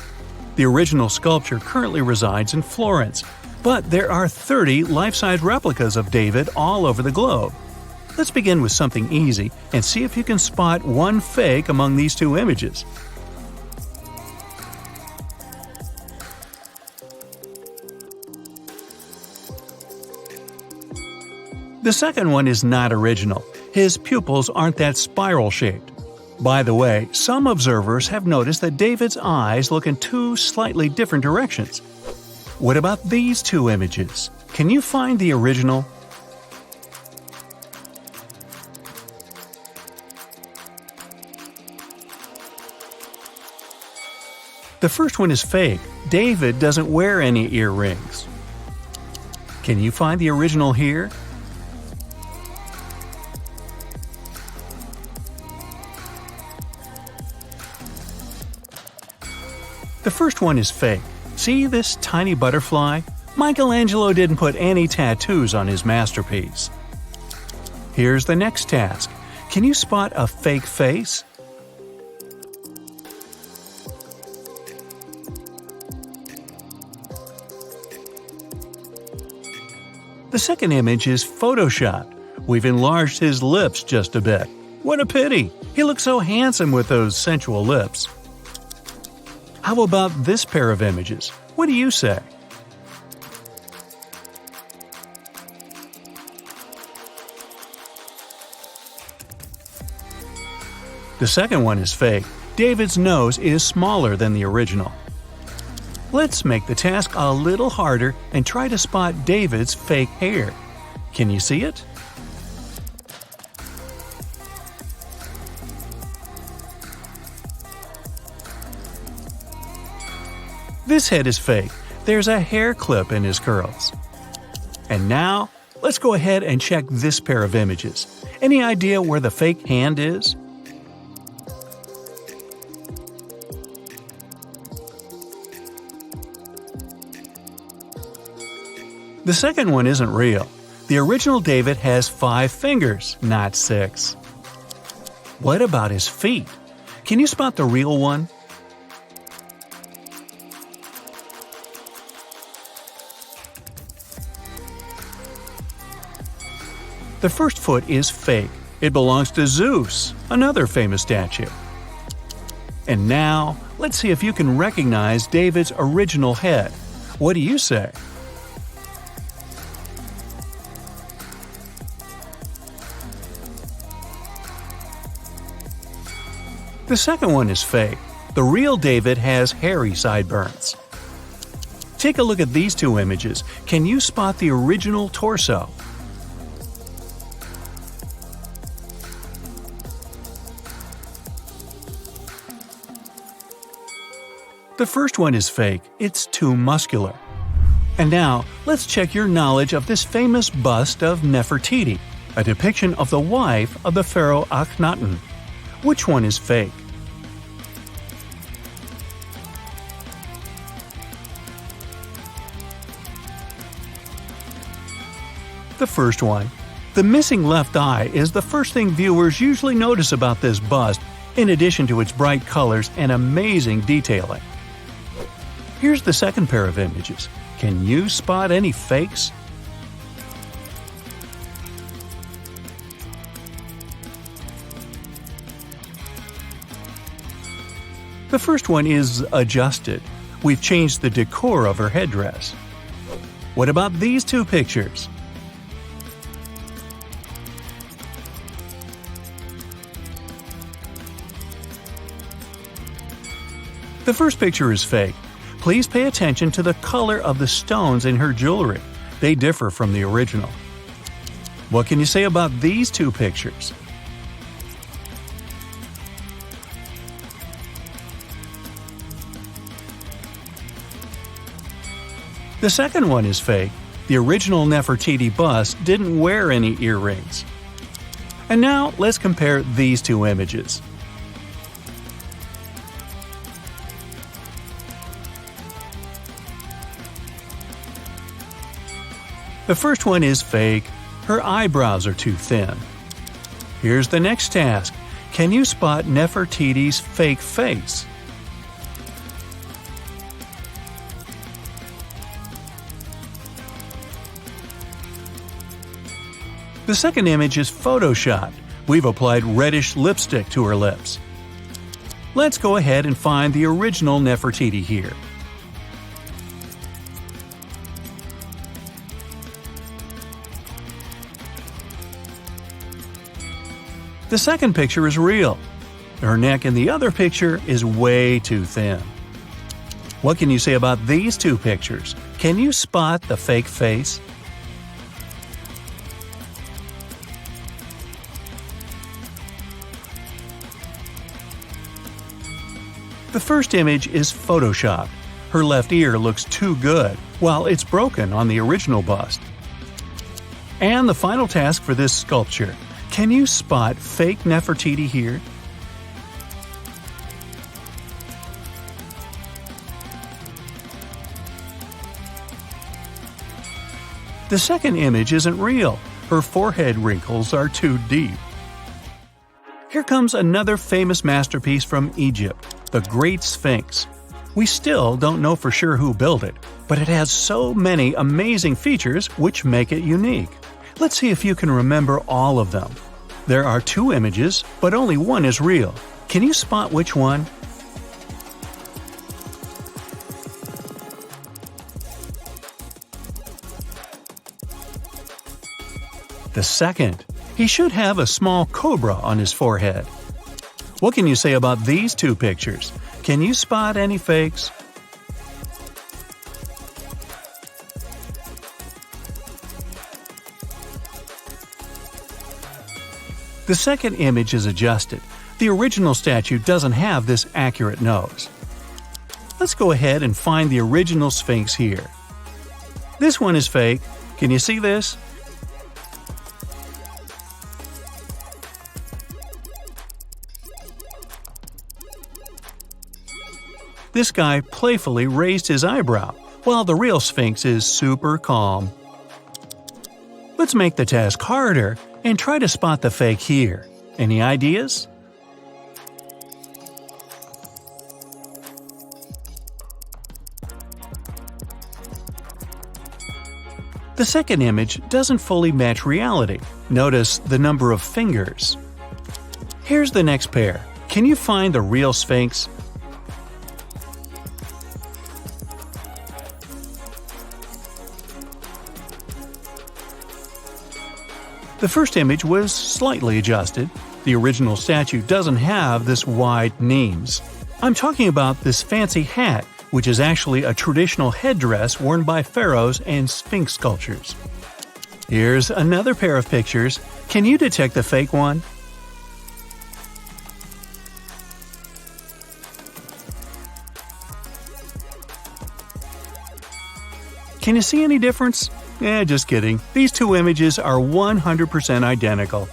The original sculpture currently resides in Florence, but there are 30 life-size replicas of David all over the globe. Let's begin with something easy and see if you can spot one fake among these two images. The second one is not original. His pupils aren't that spiral-shaped. By the way, some observers have noticed that David's eyes look in two slightly different directions. What about these two images? Can you find the original? The first one is fake. David doesn't wear any earrings. Can you find the original here? The first one is fake. See this tiny butterfly? Michelangelo didn't put any tattoos on his masterpiece. Here's the next task. Can you spot a fake face? The second image is photoshopped. We've enlarged his lips just a bit. What a pity! He looks so handsome with those sensual lips. How about this pair of images? What do you say? The second one is fake. David's nose is smaller than the original. Let's make the task a little harder and try to spot David's fake hair. Can you see it? This head is fake. There's a hair clip in his curls. And now, let's go ahead and check this pair of images. Any idea where the fake hand is? The second one isn't real. The original David has 5 fingers, not 6. What about his feet? Can you spot the real one? The first foot is fake. It belongs to Zeus, another famous statue. And now, let's see if you can recognize David's original head. What do you say? The second one is fake. The real David has hairy sideburns. Take a look at these two images. Can you spot the original torso? The first one is fake. It's too muscular. And now, let's check your knowledge of this famous bust of Nefertiti, a depiction of the wife of the pharaoh Akhenaten. Which one is fake? The first one. The missing left eye is the first thing viewers usually notice about this bust, in addition to its bright colors and amazing detailing. Here's the second pair of images. Can you spot any fakes? The first one is adjusted. We've changed the decor of her headdress. What about these two pictures? The first picture is fake. Please pay attention to the color of the stones in her jewelry. They differ from the original. What can you say about these two pictures? The second one is fake. The original Nefertiti bust didn't wear any earrings. And now let's compare these two images. The first one is fake. Her eyebrows are too thin. Here's the next task. Can you spot Nefertiti's fake face? The second image is photoshopped. We've applied reddish lipstick to her lips. Let's go ahead and find the original Nefertiti here. The second picture is real. Her neck in the other picture is way too thin. What can you say about these two pictures? Can you spot the fake face? The first image is photoshopped. Her left ear looks too good, while it's broken on the original bust. And the final task for this sculpture. Can you spot fake Nefertiti here? The second image isn't real. Her forehead wrinkles are too deep. Here comes another famous masterpiece from Egypt, the Great Sphinx. We still don't know for sure who built it, but it has so many amazing features which make it unique. Let's see if you can remember all of them. There are 2 images, but only one is real. Can you spot which one? The second. He should have a small cobra on his forehead. What can you say about these 2 pictures? Can you spot any fakes? The second image is adjusted. The original statue doesn't have this accurate nose. Let's go ahead and find the original Sphinx here. This one is fake. Can you see this? This guy playfully raised his eyebrow, while the real Sphinx is super calm. Let's make the task harder and try to spot the fake here. Any ideas? The second image doesn't fully match reality. Notice the number of fingers. Here's the next pair. Can you find the real Sphinx? The first image was slightly adjusted. The original statue doesn't have this wide knees. I'm talking about this fancy hat, which is actually a traditional headdress worn by pharaohs and sphinx sculptures. Here's another pair of pictures. Can you detect the fake one? Can you see any difference? Just kidding. These 2 images are 100% identical.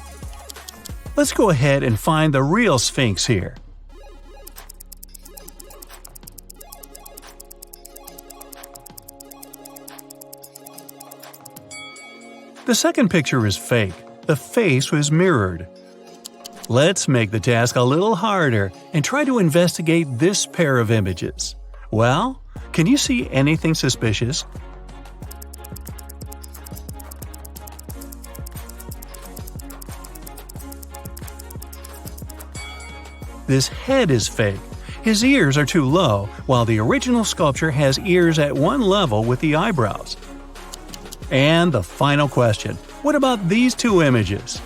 Let's go ahead and find the real Sphinx here. The second picture is fake. The face was mirrored. Let's make the task a little harder and try to investigate this pair of images. Well, can you see anything suspicious? This head is fake. His ears are too low, while the original sculpture has ears at one level with the eyebrows. And the final question, what about these 2 images?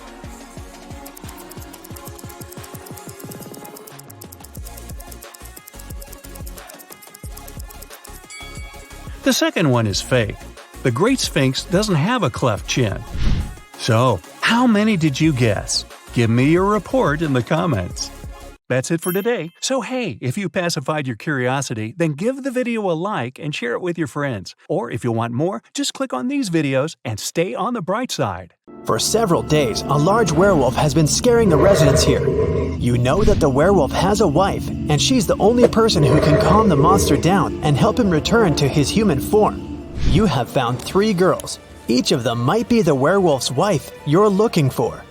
The second one is fake. The Great Sphinx doesn't have a cleft chin. So, how many did you guess? Give me your report in the comments. That's it for today. So hey, if you pacified your curiosity, then give the video a like and share it with your friends. Or if you want more, just click on these videos and stay on the bright side. For several days, a large werewolf has been scaring the residents here. You know that the werewolf has a wife, and she's the only person who can calm the monster down and help him return to his human form. You have found 3 girls. Each of them might be the werewolf's wife you're looking for.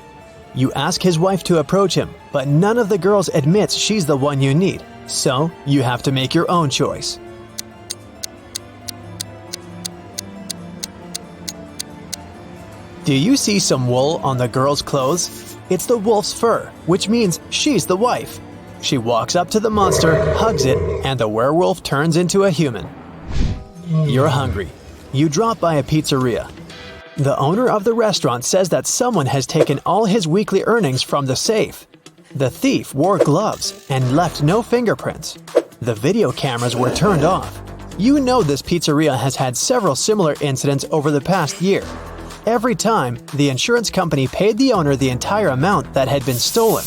You ask his wife to approach him, but none of the girls admits she's the one you need, so you have to make your own choice. Do you see some wool on the girl's clothes? It's the wolf's fur, which means she's the wife. She walks up to the monster, hugs it, and the werewolf turns into a human. You're hungry. You drop by a pizzeria. The owner of the restaurant says that someone has taken all his weekly earnings from the safe. The thief wore gloves and left no fingerprints. The video cameras were turned off. You know this pizzeria has had several similar incidents over the past year. Every time, the insurance company paid the owner the entire amount that had been stolen.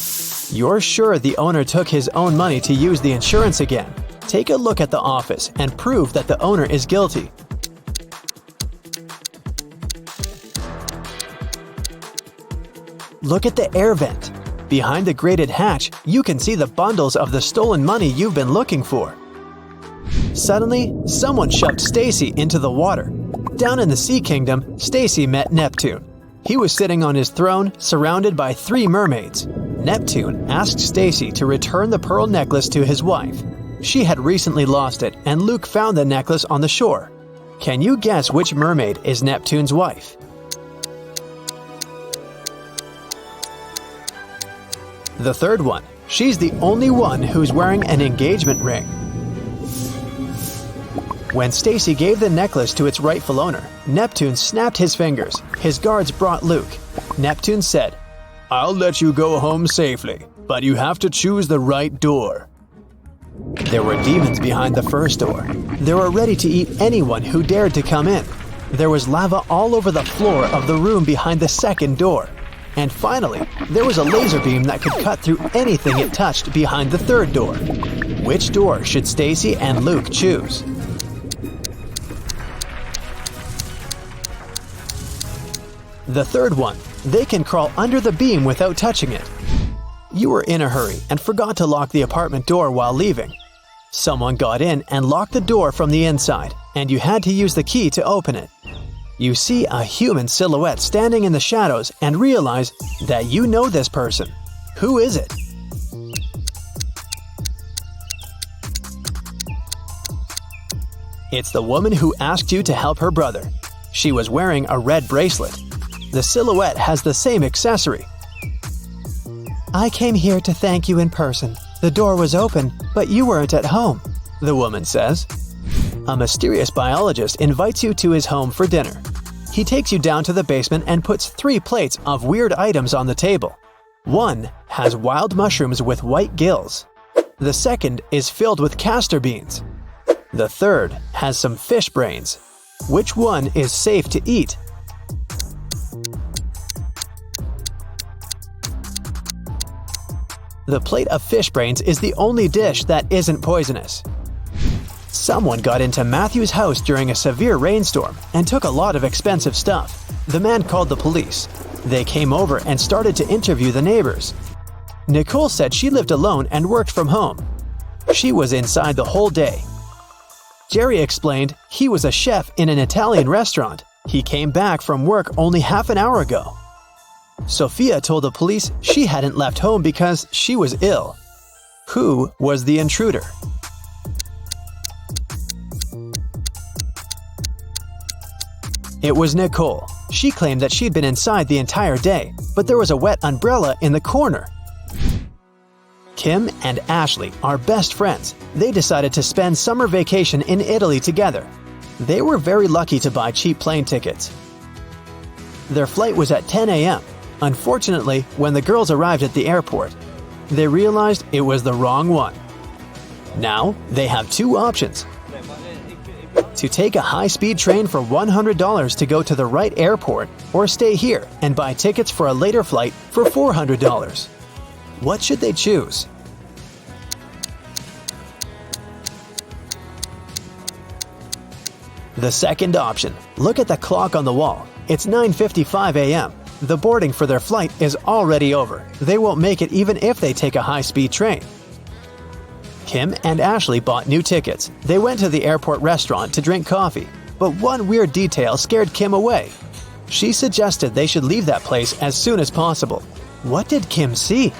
You're sure the owner took his own money to use the insurance again. Take a look at the office and prove that the owner is guilty. Look at the air vent. Behind the grated hatch, you can see the bundles of the stolen money you've been looking for. Suddenly, someone shoved Stacy into the water. Down in the Sea Kingdom, Stacy met Neptune. He was sitting on his throne, surrounded by 3 mermaids. Neptune asked Stacy to return the pearl necklace to his wife. She had recently lost it, and Luke found the necklace on the shore. Can you guess which mermaid is Neptune's wife? The third one. She's the only one who's wearing an engagement ring. When Stacy gave the necklace to its rightful owner, Neptune snapped his fingers. His guards brought Luke. Neptune said, "I'll let you go home safely, but you have to choose the right door." There were demons behind the first door. They were ready to eat anyone who dared to come in. There was lava all over the floor of the room behind the second door. And finally, there was a laser beam that could cut through anything it touched behind the third door. Which door should Stacy and Luke choose? The third one. They can crawl under the beam without touching it. You were in a hurry and forgot to lock the apartment door while leaving. Someone got in and locked the door from the inside, and you had to use the key to open it. You see a human silhouette standing in the shadows and realize that you know this person. Who is it? It's the woman who asked you to help her brother. She was wearing a red bracelet. The silhouette has the same accessory. "I came here to thank you in person. The door was open, but you weren't at home," the woman says. A mysterious biologist invites you to his home for dinner. He takes you down to the basement and puts 3 plates of weird items on the table. One has wild mushrooms with white gills. The second is filled with castor beans. The third has some fish brains. Which one is safe to eat? The plate of fish brains is the only dish that isn't poisonous. Someone got into Matthew's house during a severe rainstorm and took a lot of expensive stuff. The man called the police. They came over and started to interview the neighbors. Nicole said she lived alone and worked from home. She was inside the whole day. Jerry explained he was a chef in an Italian restaurant. He came back from work only half an hour ago. Sophia told the police she hadn't left home because she was ill. Who was the intruder? It was Nicole. She claimed that she'd been inside the entire day, but there was a wet umbrella in the corner. Kim and Ashley are best friends. They decided to spend summer vacation in Italy together. They were very lucky to buy cheap plane tickets. Their flight was at 10 a.m. Unfortunately, when the girls arrived at the airport, they realized it was the wrong one. Now, they have 2 options. To take a high-speed train for $100 to go to the right airport, or stay here and buy tickets for a later flight for $400. What should they choose? The second option. Look at the clock on the wall. It's 9:55 a.m. The boarding for their flight is already over. They won't make it even if they take a high-speed train. Kim and Ashley bought new tickets. They went to the airport restaurant to drink coffee, but one weird detail scared Kim away. She suggested they should leave that place as soon as possible. What did Kim see?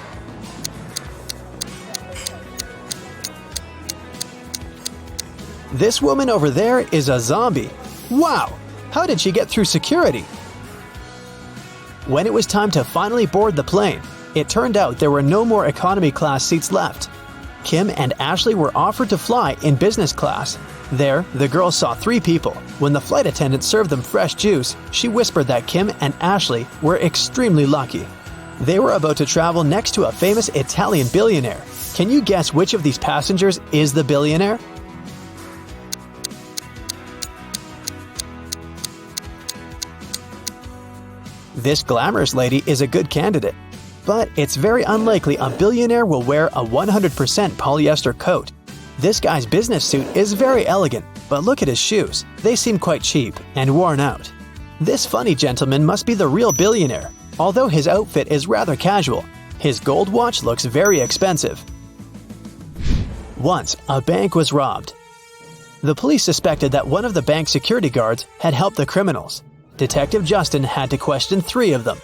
This woman over there is a zombie. Wow! How did she get through security? When it was time to finally board the plane, it turned out there were no more economy class seats left. Kim and Ashley were offered to fly in business class. There, the girls saw 3 people. When the flight attendant served them fresh juice, she whispered that Kim and Ashley were extremely lucky. They were about to travel next to a famous Italian billionaire. Can you guess which of these passengers is the billionaire? This glamorous lady is a good candidate, but it's very unlikely a billionaire will wear a 100% polyester coat. This guy's business suit is very elegant, but look at his shoes. They seem quite cheap and worn out. This funny gentleman must be the real billionaire. Although his outfit is rather casual, his gold watch looks very expensive. Once, a bank was robbed. The police suspected that one of the bank security guards had helped the criminals. Detective Justin had to question 3 of them.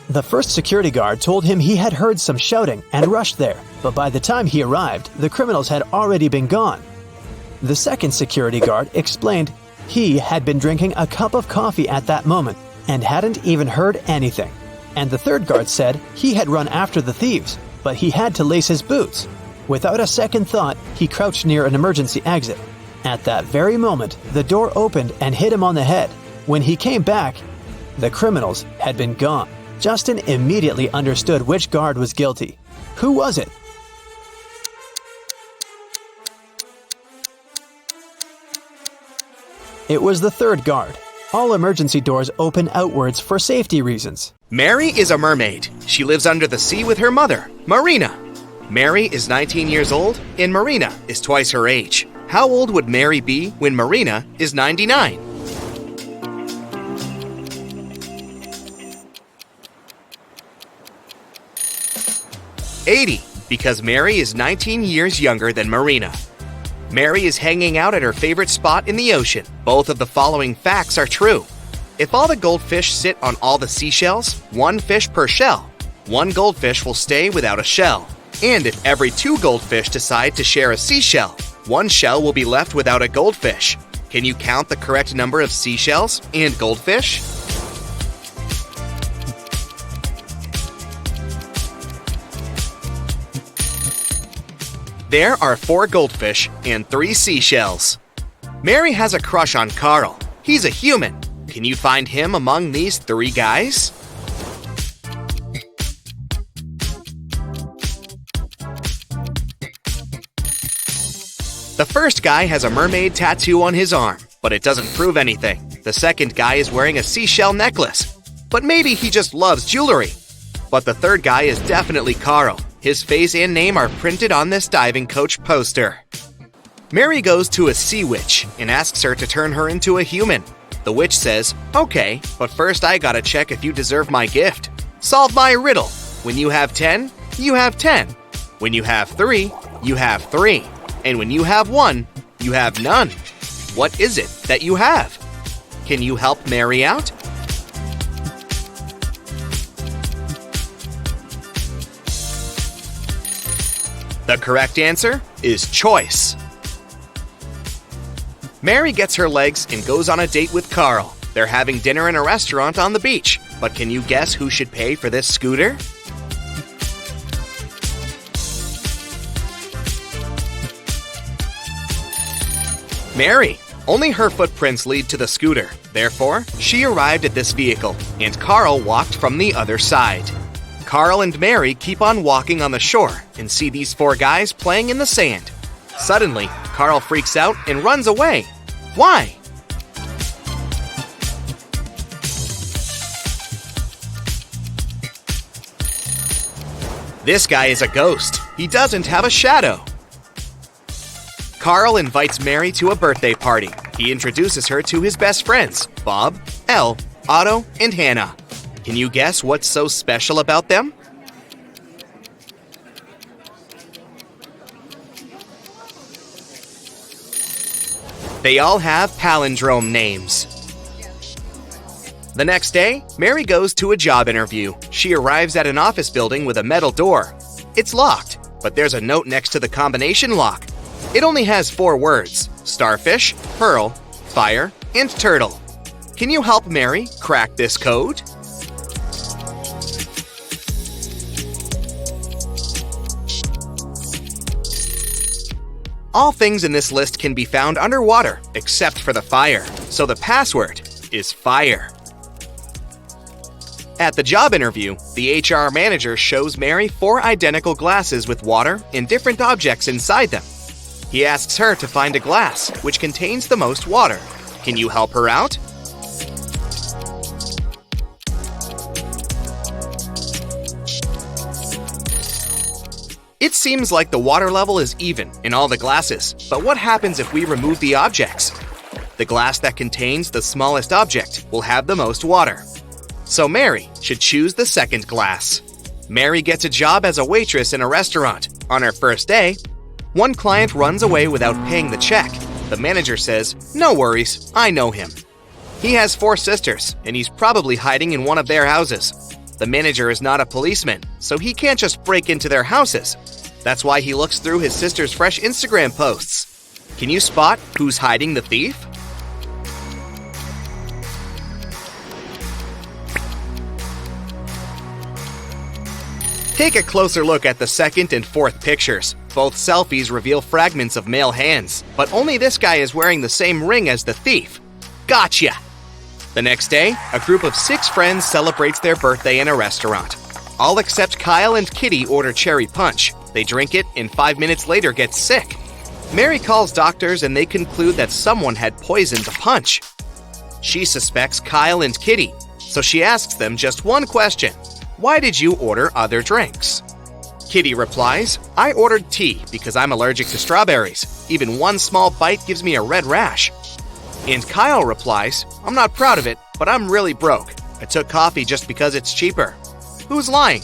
The first security guard told him he had heard some shouting and rushed there, but by the time he arrived, the criminals had already been gone. The second security guard explained he had been drinking a cup of coffee at that moment and hadn't even heard anything. And the third guard said he had run after the thieves, but he had to lace his boots. Without a second thought, he crouched near an emergency exit. At that very moment, the door opened and hit him on the head. When he came back, the criminals had been gone. Justin immediately understood which guard was guilty. Who was it? It was the third guard. All emergency doors open outwards for safety reasons. Mary is a mermaid. She lives under the sea with her mother, Marina. Mary is 19 years old, and Marina is twice her age. How old would Mary be when Marina is 99? Because Mary is 19 years younger than Marina. Mary is hanging out at her favorite spot in the ocean. Both of the following facts are true. If all the goldfish sit on all the seashells, one fish per shell, one goldfish will stay without a shell. And if every two goldfish decide to share a seashell, one shell will be left without a goldfish. Can you count the correct number of seashells and goldfish? There are 4 goldfish and 3 seashells. Mary has a crush on Carl. He's a human. Can you find him among these 3 guys? The first guy has a mermaid tattoo on his arm, but it doesn't prove anything. The second guy is wearing a seashell necklace, but maybe he just loves jewelry. But the third guy is definitely Carl. His face and name are printed on this diving coach poster. Mary goes to a sea witch and asks her to turn her into a human. The witch says, "Okay, but first I gotta check if you deserve my gift. Solve my riddle. When you have 10, you have 10. When you have 3, you have 3. And when you have 1, you have none. What is it that you have? Can you help Mary out?" The correct answer is choice. Mary gets her legs and goes on a date with Carl. They're having dinner in a restaurant on the beach. But can you guess who should pay for this scooter? Mary. Only her footprints lead to the scooter. Therefore, she arrived at this vehicle, and Carl walked from the other side. Carl and Mary keep on walking on the shore and see these 4 guys playing in the sand. Suddenly, Carl freaks out and runs away. Why? This guy is a ghost. He doesn't have a shadow. Carl invites Mary to a birthday party. He introduces her to his best friends, Bob, Elle, Otto, and Hannah. Can you guess what's so special about them? They all have palindrome names. The next day, Mary goes to a job interview. She arrives at an office building with a metal door. It's locked, but there's a note next to the combination lock. It only has 4 words: starfish, pearl, fire, and turtle. Can you help Mary crack this code? All things in this list can be found underwater, except for the fire. So the password is fire. At the job interview, the HR manager shows Mary 4 identical glasses with water and different objects inside them. He asks her to find a glass which contains the most water. Can you help her out? It seems like the water level is even in all the glasses, but what happens if we remove the objects? The glass that contains the smallest object will have the most water. So Mary should choose the second glass. Mary gets a job as a waitress in a restaurant. On her first day, one client runs away without paying the check. The manager says, "No worries, I know him. He has 4 sisters, and he's probably hiding in one of their houses." The manager is not a policeman, so he can't just break into their houses. That's why he looks through his sister's fresh Instagram posts. Can you spot who's hiding the thief? Take a closer look at the second and fourth pictures. Both selfies reveal fragments of male hands, but only this guy is wearing the same ring as the thief. Gotcha! The next day, a group of 6 friends celebrates their birthday in a restaurant. All except Kyle and Kitty order cherry punch. They drink it and 5 minutes later get sick. Mary calls doctors and they conclude that someone had poisoned the punch. She suspects Kyle and Kitty, so she asks them just one question. Why did you order other drinks? Kitty replies, I ordered tea because I'm allergic to strawberries. Even one small bite gives me a red rash. And Kyle replies, I'm not proud of it, but I'm really broke. I took coffee just because it's cheaper. Who's lying?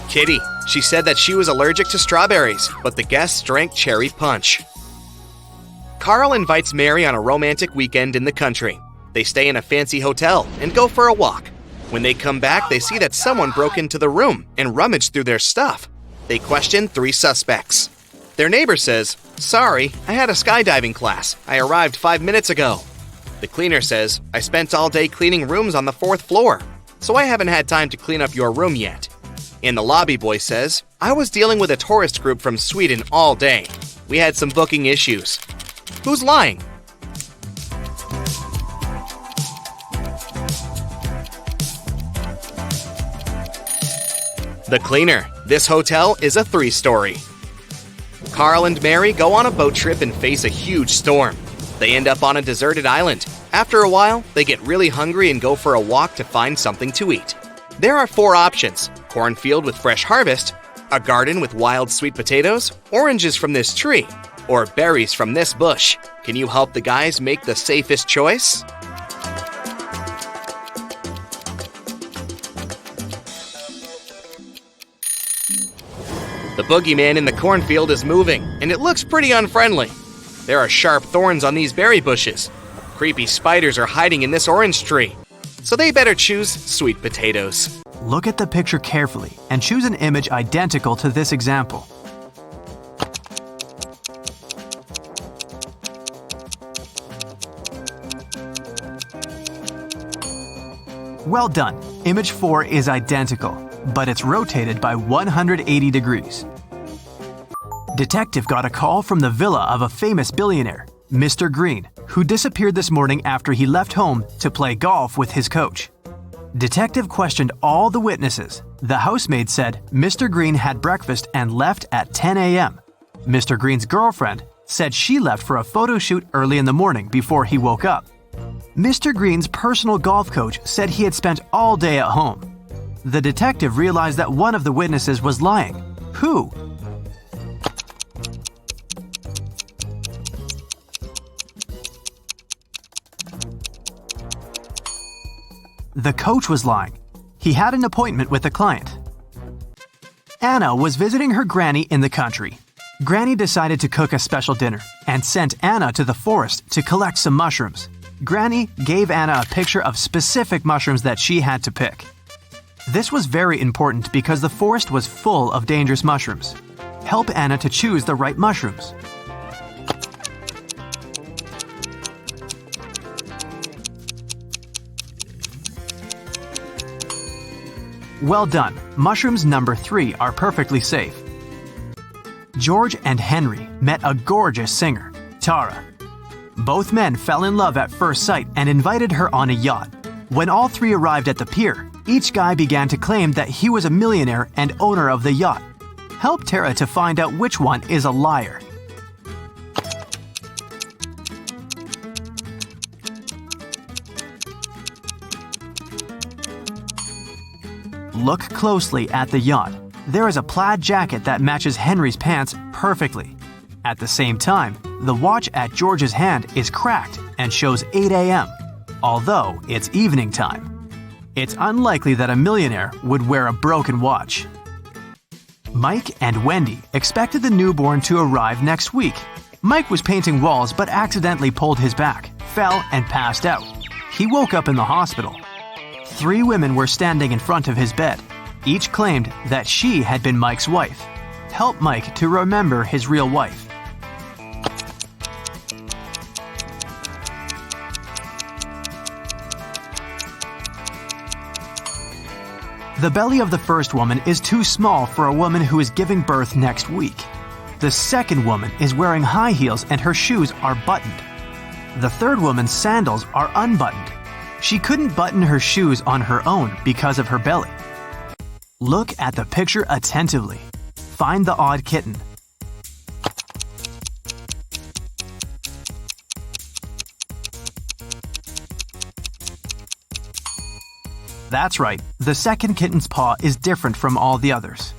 Kitty. She said that she was allergic to strawberries, but the guests drank cherry punch. Carl invites Mary on a romantic weekend in the country. They stay in a fancy hotel and go for a walk. When they come back, they see that someone broke into the room and rummaged through their stuff. They question 3 suspects. Their neighbor says, Sorry, I had a skydiving class. I arrived 5 minutes ago. The cleaner says, I spent all day cleaning rooms on the 4th floor, so I haven't had time to clean up your room yet. And the lobby boy says, I was dealing with a tourist group from Sweden all day. We had some booking issues. Who's lying? The cleaner. This hotel is a 3-story. Carl and Mary go on a boat trip and face a huge storm. They end up on a deserted island. After a while, they get really hungry and go for a walk to find something to eat. There are 4 options: cornfield with fresh harvest, a garden with wild sweet potatoes, oranges from this tree, or berries from this bush. Can you help the guys make the safest choice? The boogeyman in the cornfield is moving, and it looks pretty unfriendly. There are sharp thorns on these berry bushes. Creepy spiders are hiding in this orange tree, so they better choose sweet potatoes. Look at the picture carefully and choose an image identical to this example. Well done. Image 4 is identical, but it's rotated by 180 degrees. Detective got a call from the villa of a famous billionaire, Mr. Green, who disappeared this morning after he left home to play golf with his coach. Detective questioned all the witnesses. The housemaid said Mr. Green had breakfast and left at 10 a.m. Mr. Green's girlfriend said she left for a photo shoot early in the morning before he woke up. Mr. Green's personal golf coach said he had spent all day at home. The detective realized that one of the witnesses was lying. Who? The coach was lying. He had an appointment with a client. Anna was visiting her granny in the country. Granny decided to cook a special dinner and sent Anna to the forest to collect some mushrooms. Granny gave Anna a picture of specific mushrooms that she had to pick. This was very important because the forest was full of dangerous mushrooms. Help Anna to choose the right mushrooms. Well done. Mushrooms number 3 are perfectly safe. George and Henry met a gorgeous singer, Tara. Both men fell in love at first sight and invited her on a yacht. When all 3 arrived at the pier, each guy began to claim that he was a millionaire and owner of the yacht. Help Tara to find out which one is a liar. Look closely at the yacht. There is a plaid jacket that matches Henry's pants perfectly. At the same time, the watch at George's hand is cracked and shows 8 a.m., although it's evening time. It's unlikely that a millionaire would wear a broken watch. Mike and Wendy expected the newborn to arrive next week. Mike was painting walls but accidentally pulled his back, fell, and passed out. He woke up in the hospital. 3 women were standing in front of his bed. Each claimed that she had been Mike's wife. Help Mike to remember his real wife. The belly of the first woman is too small for a woman who is giving birth next week. The second woman is wearing high heels and her shoes are buttoned. The third woman's sandals are unbuttoned. She couldn't button her shoes on her own because of her belly. Look at the picture attentively. Find the odd kitten. That's right, the second kitten's paw is different from all the others.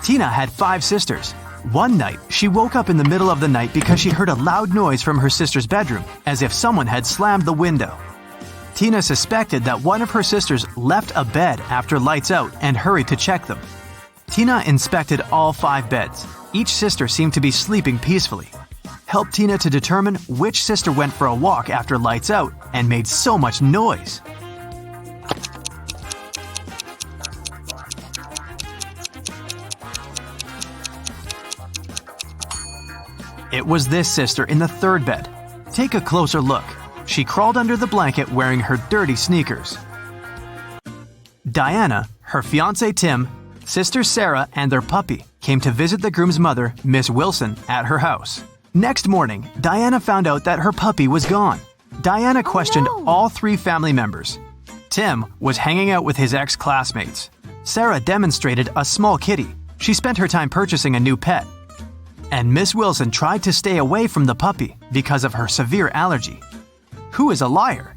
Tina had 5 sisters. One night, she woke up in the middle of the night because she heard a loud noise from her sister's bedroom, as if someone had slammed the window. Tina suspected that one of her sisters left a bed after lights out and hurried to check them. Tina inspected all 5 beds. Each sister seemed to be sleeping peacefully. Help Tina to determine which sister went for a walk after lights out and made so much noise. It was this sister in the third bed. Take a closer look. She crawled under the blanket wearing her dirty sneakers. Diana, her fiancé Tim, sister Sarah, and their puppy came to visit the groom's mother, Miss Wilson, at her house. Next morning, Diana found out that her puppy was gone. Diana questioned all 3 family members. Tim was hanging out with his ex-classmates. Sarah demonstrated a small kitty. She spent her time purchasing a new pet. And Miss Wilson tried to stay away from the puppy because of her severe allergy. Who is a liar?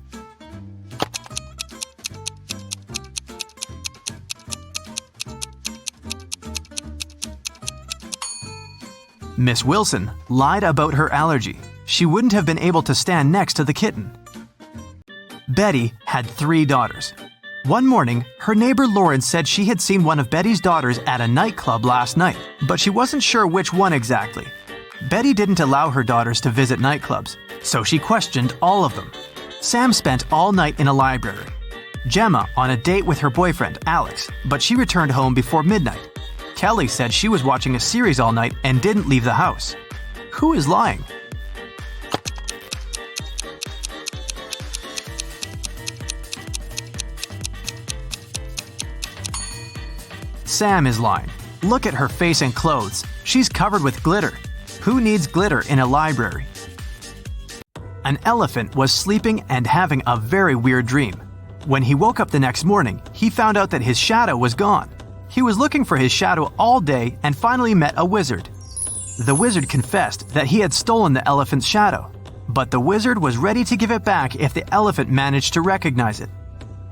Miss Wilson lied about her allergy. She wouldn't have been able to stand next to the kitten. Betty had 3 daughters. One morning, her neighbor Lauren said she had seen one of Betty's daughters at a nightclub last night, but she wasn't sure which one exactly. Betty didn't allow her daughters to visit nightclubs, so she questioned all of them. Sam spent all night in a library. Gemma on a date with her boyfriend, Alex, but she returned home before midnight. Kelly said she was watching a series all night and didn't leave the house. Who is lying? Sam is lying. Look at her face and clothes. She's covered with glitter. Who needs glitter in a library? An elephant was sleeping and having a very weird dream. When he woke up the next morning, he found out that his shadow was gone. He was looking for his shadow all day and finally met a wizard. The wizard confessed that he had stolen the elephant's shadow, but the wizard was ready to give it back if the elephant managed to recognize it.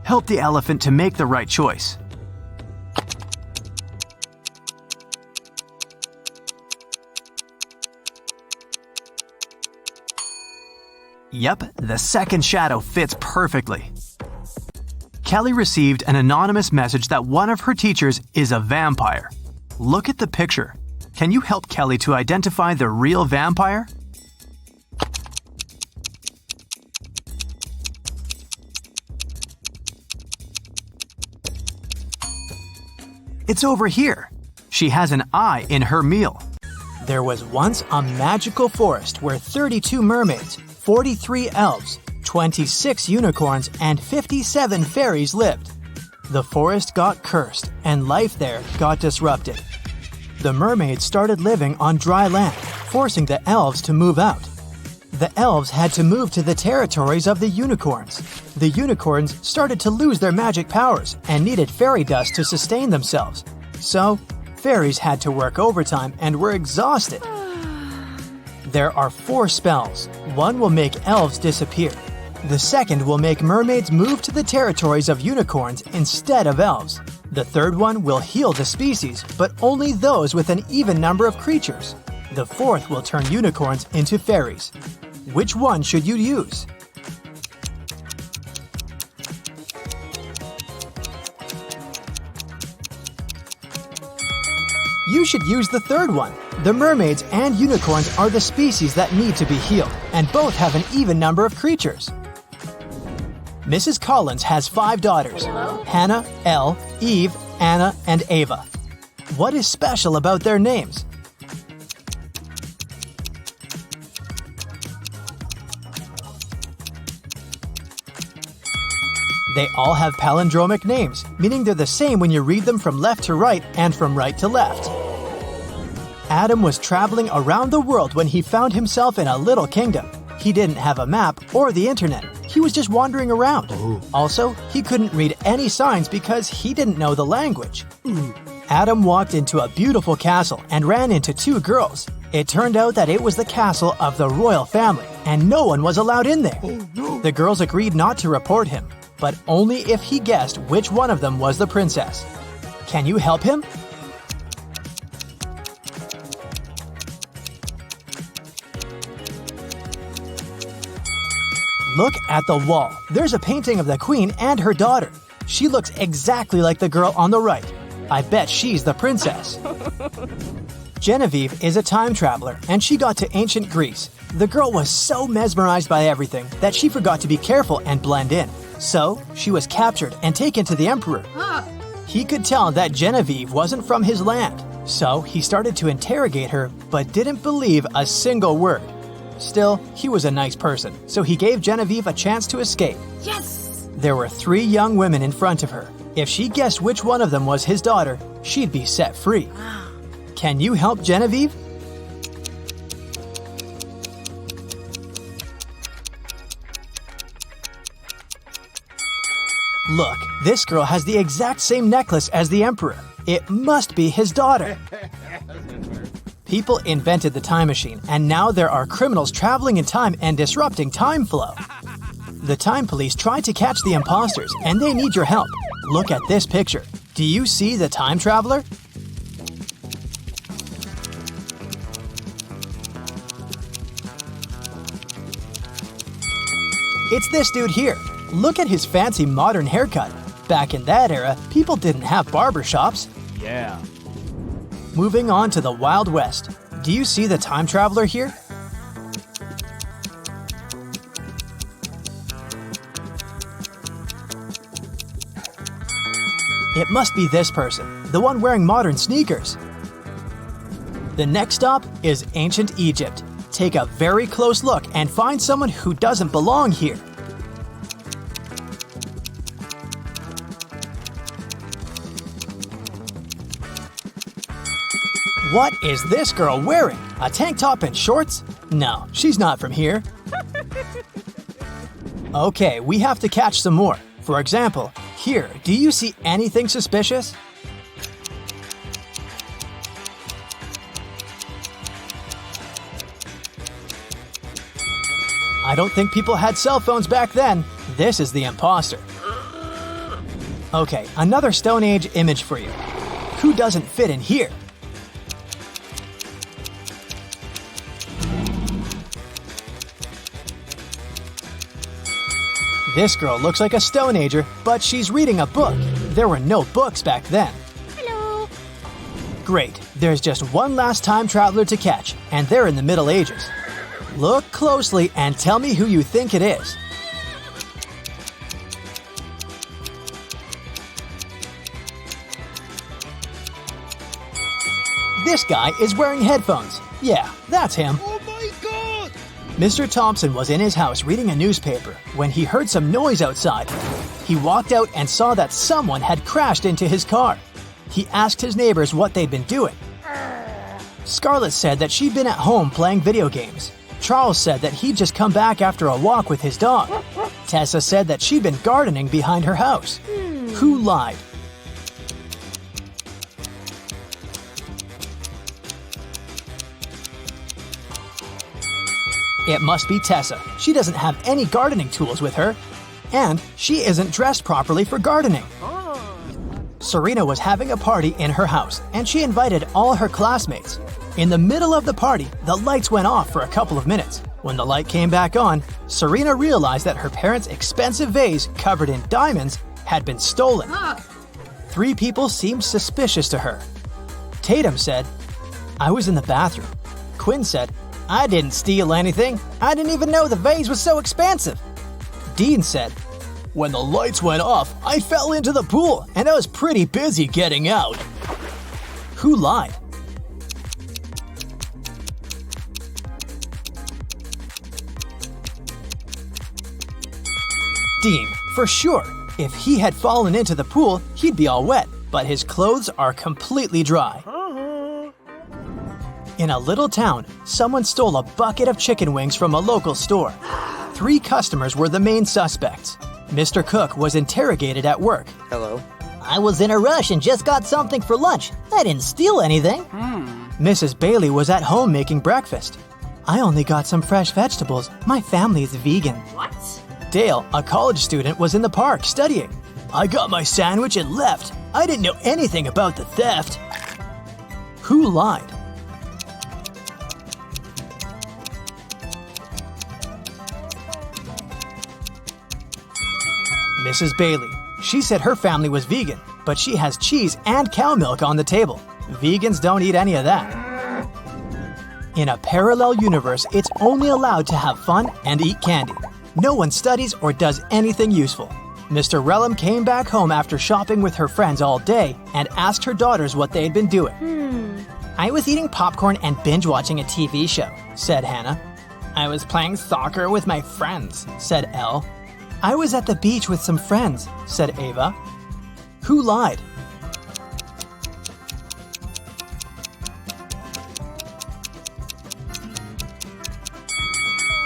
Help the elephant to make the right choice. Yep, the second shadow fits perfectly. Kelly received an anonymous message that one of her teachers is a vampire. Look at the picture. Can you help Kelly to identify the real vampire? It's over here. She has an eye in her meal. There was once a magical forest where 32 mermaids, 43 elves, 26 unicorns, and 57 fairies lived. The forest got cursed, and life there got disrupted. The mermaids started living on dry land, forcing the elves to move out. The elves had to move to the territories of the unicorns. The unicorns started to lose their magic powers and needed fairy dust to sustain themselves. So, fairies had to work overtime and were exhausted. There are 4 spells. One will make elves disappear. The second will make mermaids move to the territories of unicorns instead of elves. The third one will heal the species, but only those with an even number of creatures. The fourth will turn unicorns into fairies. Which one should you use? You should use the third one. The mermaids and unicorns are the species that need to be healed, and both have an even number of creatures. Mrs. Collins has 5 daughters: Hannah, Elle, Eve, Anna, and Ava. What is special about their names? They all have palindromic names, meaning they're the same when you read them from left to right and from right to left. Adam was traveling around the world when he found himself in a little kingdom. He didn't have a map or the internet. He was just wandering around. Also, he couldn't read any signs because he didn't know the language. Adam walked into a beautiful castle and ran into 2 girls. It turned out that it was the castle of the royal family, and no one was allowed in there. The girls agreed not to report him, but only if he guessed which one of them was the princess. Can you help him? Look at the wall. There's a painting of the queen and her daughter. She looks exactly like the girl on the right. I bet she's the princess. Genevieve is a time traveler, and she got to ancient Greece. The girl was so mesmerized by everything that she forgot to be careful and blend in. So, she was captured and taken to the emperor. He could tell that Genevieve wasn't from his land, so he started to interrogate her but didn't believe a single word. Still, he was a nice person, so he gave Genevieve a chance to escape. Yes! There were 3 young women in front of her. If she guessed which one of them was his daughter, she'd be set free. Can you help Genevieve? Look, this girl has the exact same necklace as the emperor. It must be his daughter. People invented the time machine, and now there are criminals traveling in time and disrupting time flow. The time police tried to catch the imposters, and they need your help. Look at this picture. Do you see the time traveler? It's this dude here. Look at his fancy modern haircut. Back in that era, people didn't have barber shops. Yeah. Moving on to the Wild West. Do you see the time traveler here? It must be this person, the one wearing modern sneakers. The next stop is ancient Egypt. Take a very close look and find someone who doesn't belong here. What is this girl wearing? A tank top and shorts? No, she's not from here. Okay, we have to catch some more. For example, here, do you see anything suspicious? I don't think people had cell phones back then. This is the imposter. Okay, another Stone Age image for you. Who doesn't fit in here? This girl looks like a Stone Ager, but she's reading a book. There were no books back then. Hello. Great, there's just one last time traveler to catch, and they're in the Middle Ages. Look closely and tell me who you think it is. This guy is wearing headphones. Yeah, that's him. Oh my god! Mr. Thompson was in his house reading a newspaper when he heard some noise outside. He walked out and saw that someone had crashed into his car. He asked his neighbors what they'd been doing. Scarlett said that she'd been at home playing video games. Charles said that he'd just come back after a walk with his dog. Tessa said that she'd been gardening behind her house. Who lied? It must be Tessa. She doesn't have any gardening tools with her. And she isn't dressed properly for gardening. Serena was having a party in her house, and she invited all her classmates. In the middle of the party, the lights went off for a couple of minutes. When the light came back on, Serena realized that her parents' expensive vase covered in diamonds had been stolen. 3 people seemed suspicious to her. Tatum said, "I was in the bathroom." Quinn said, "I didn't steal anything. I didn't even know the vase was so expansive." Dean said, "When the lights went off, I fell into the pool and I was pretty busy getting out." Who lied? Dean, for sure. If he had fallen into the pool, he'd be all wet, but his clothes are completely dry. In a little town, someone stole a bucket of chicken wings from a local store. 3 customers were the main suspects. Mr. Cook was interrogated at work. Hello. I was in a rush and just got something for lunch. I didn't steal anything. Mrs. Bailey was at home making breakfast. I only got some fresh vegetables. My family is vegan. What? Dale, a college student, was in the park studying. I got my sandwich and left. I didn't know anything about the theft. Who lied? Mrs. Bailey. She said her family was vegan, but she has cheese and cow milk on the table. Vegans don't eat any of that. In a parallel universe, it's only allowed to have fun and eat candy. No one studies or does anything useful. Mr. Relham came back home after shopping with her friends all day and asked her daughters what they'd been doing. I was eating popcorn and binge-watching a TV show, said Hannah. I was playing soccer with my friends, said Elle. I was at the beach with some friends, said Ava. Who lied?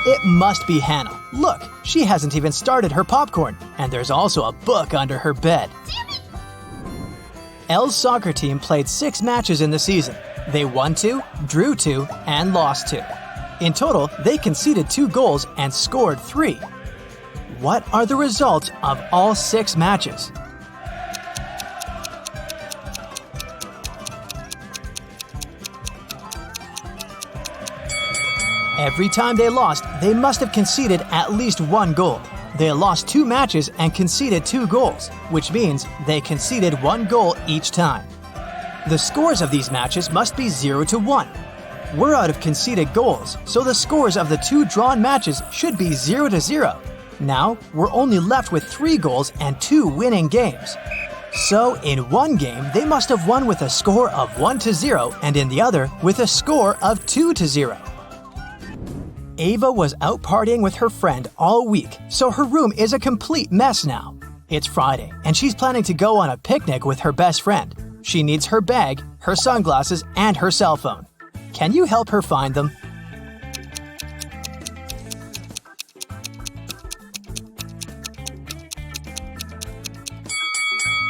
It must be Hannah. Look, she hasn't even started her popcorn, and there's also a book under her bed. Elle's soccer team played 6 matches in the season. They won 2, drew 2, and lost 2. In total, they conceded 2 goals and scored 3. What are the results of all 6 matches? Every time they lost, they must have conceded at least 1 goal. They lost 2 matches and conceded 2 goals, which means they conceded 1 goal each time. The scores of these matches must be 0-1. We're out of conceded goals, so the scores of the 2 drawn matches should be 0-0. Now, we're only left with 3 goals and 2 winning games. So, in one game, they must have won with a score of 1-0, and in the other, with a score of 2-0. Ava was out partying with her friend all week, so her room is a complete mess now. It's Friday, and she's planning to go on a picnic with her best friend. She needs her bag, her sunglasses, and her cell phone. Can you help her find them?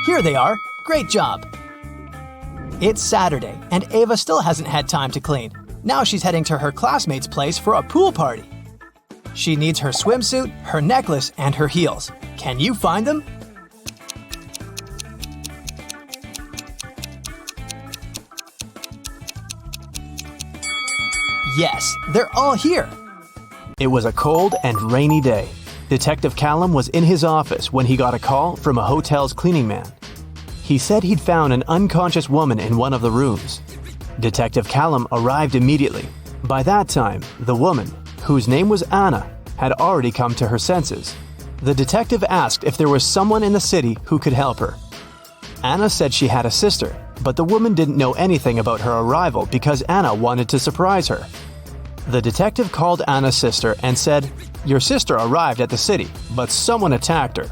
Here they are. Great job. It's Saturday, and Ava still hasn't had time to clean. Now she's heading to her classmate's place for a pool party. She needs her swimsuit, her necklace, and her heels. Can you find them? Yes, they're all here. It was a cold and rainy day. Detective Callum was in his office when he got a call from a hotel's cleaning man. He said he'd found an unconscious woman in one of the rooms. Detective Callum arrived immediately. By that time, the woman, whose name was Anna, had already come to her senses. The detective asked if there was someone in the city who could help her. Anna said she had a sister, but the woman didn't know anything about her arrival because Anna wanted to surprise her. The detective called Anna's sister and said, "Your sister arrived at the city, but someone attacked her.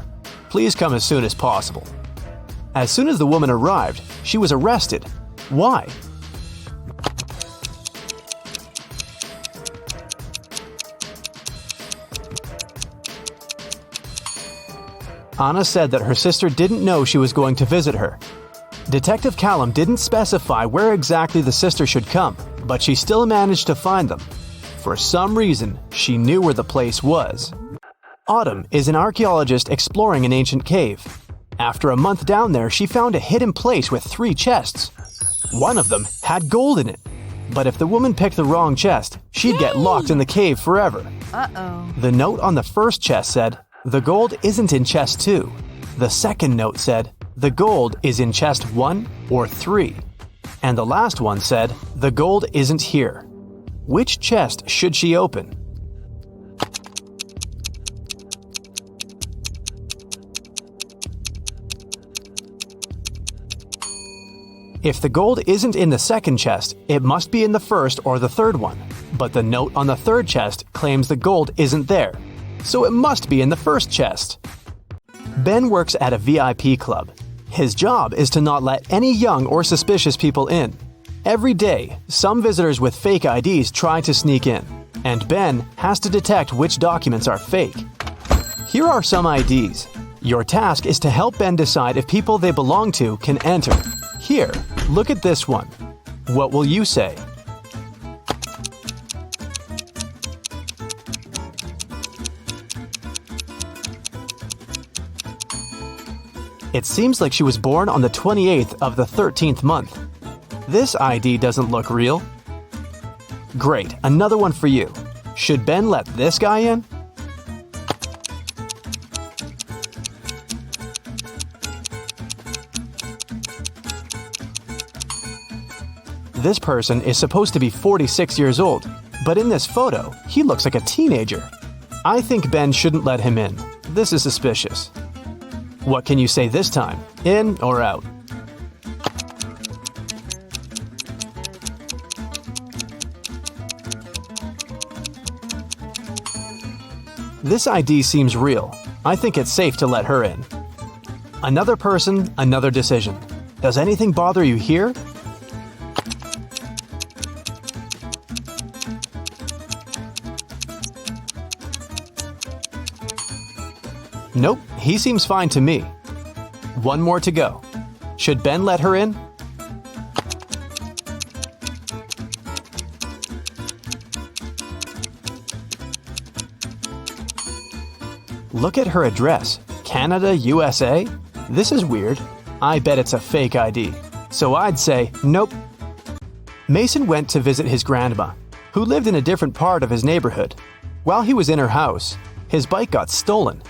Please come as soon as possible." As soon as the woman arrived, she was arrested. Why? Anna said that her sister didn't know she was going to visit her. Detective Callum didn't specify where exactly the sister should come, but she still managed to find them. For some reason, she knew where the place was. Autumn is an archaeologist exploring an ancient cave. After a month down there, she found a hidden place with 3 chests. One of them had gold in it. But if the woman picked the wrong chest, she'd get locked in the cave forever. The note on the first chest said, "The gold isn't in chest 2. The second note said, "The gold is in chest 1 or 3. And the last one said, "The gold isn't here." Which chest should she open? If the gold isn't in the second chest, it must be in the first or the third one. But the note on the third chest claims the gold isn't there, so it must be in the first chest. Ben works at a VIP club. His job is to not let any young or suspicious people in. Every day, some visitors with fake IDs try to sneak in, and Ben has to detect which documents are fake. Here are some IDs. Your task is to help Ben decide if people they belong to can enter. Here, look at this one. What will you say? It seems like she was born on the 28th of the 13th month. This ID doesn't look real. Great, another one for you. Should Ben let this guy in? This person is supposed to be 46 years old, but in this photo, he looks like a teenager. I think Ben shouldn't let him in. This is suspicious. What can you say this time? In or out? This ID seems real. I think it's safe to let her in. Another person, another decision. Does anything bother you here? Nope, he seems fine to me. One more to go. Should Ben let her in? Look at her address. Canada, USA? This is weird. I bet it's a fake ID. So I'd say, nope. Mason went to visit his grandma, who lived in a different part of his neighborhood. While he was in her house, his bike got stolen.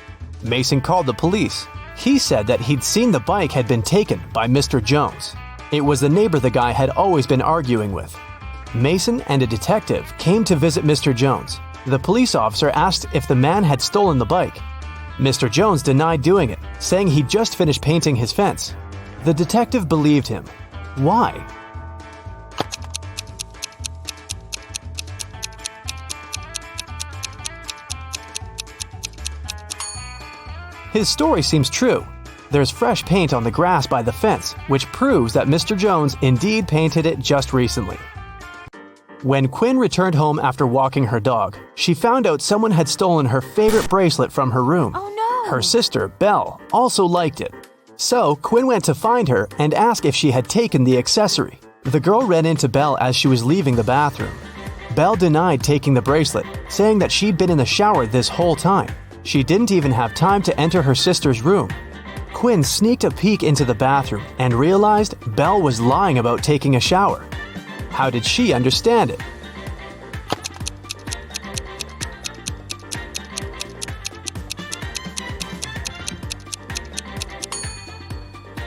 Mason called the police. He said that he'd seen the bike had been taken by Mr. Jones. It was the neighbor the guy had always been arguing with. Mason and a detective came to visit Mr. Jones. The police officer asked if the man had stolen the bike. Mr. Jones denied doing it, saying he'd just finished painting his fence. The detective believed him. Why? His story seems true. There's fresh paint on the grass by the fence, which proves that Mr. Jones indeed painted it just recently. When Quinn returned home after walking her dog, she found out someone had stolen her favorite bracelet from her room. Oh no! Her sister, Belle, also liked it. So Quinn went to find her and asked if she had taken the accessory. The girl ran into Belle as she was leaving the bathroom. Belle denied taking the bracelet, saying that she'd been in the shower this whole time. She didn't even have time to enter her sister's room. Quinn sneaked a peek into the bathroom and realized Belle was lying about taking a shower. How did she understand it?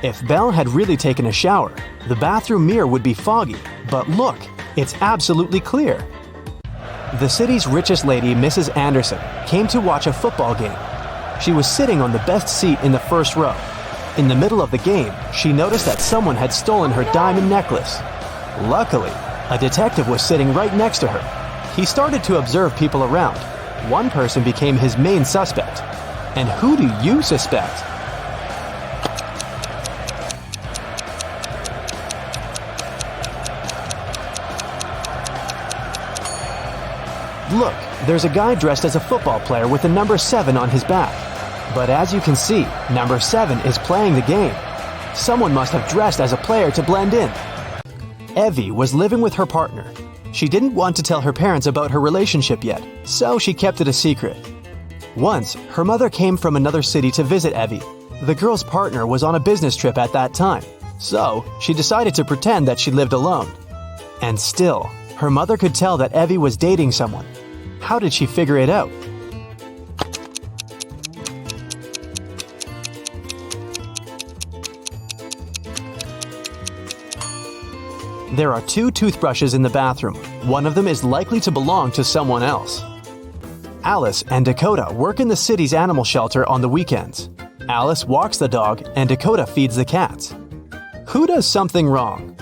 If Belle had really taken a shower, the bathroom mirror would be foggy, but look, it's absolutely clear. The city's richest lady, Mrs. Anderson, came to watch a football game. She was sitting on the best seat in the first row. In the middle of the game, she noticed that someone had stolen her diamond necklace. Luckily, a detective was sitting right next to her. He started to observe people around. One person became his main suspect. And who do you suspect? Look, there's a guy dressed as a football player with the number 7 on his back. But as you can see, number 7 is playing the game. Someone must have dressed as a player to blend in. Evie was living with her partner. She didn't want to tell her parents about her relationship yet, so she kept it a secret. Once, her mother came from another city to visit Evie. The girl's partner was on a business trip at that time, so she decided to pretend that she lived alone. And still, her mother could tell that Evie was dating someone. How did she figure it out? There are 2 toothbrushes in the bathroom. One of them is likely to belong to someone else. Alice and Dakota work in the city's animal shelter on the weekends. Alice walks the dog and Dakota feeds the cats. Who does something wrong?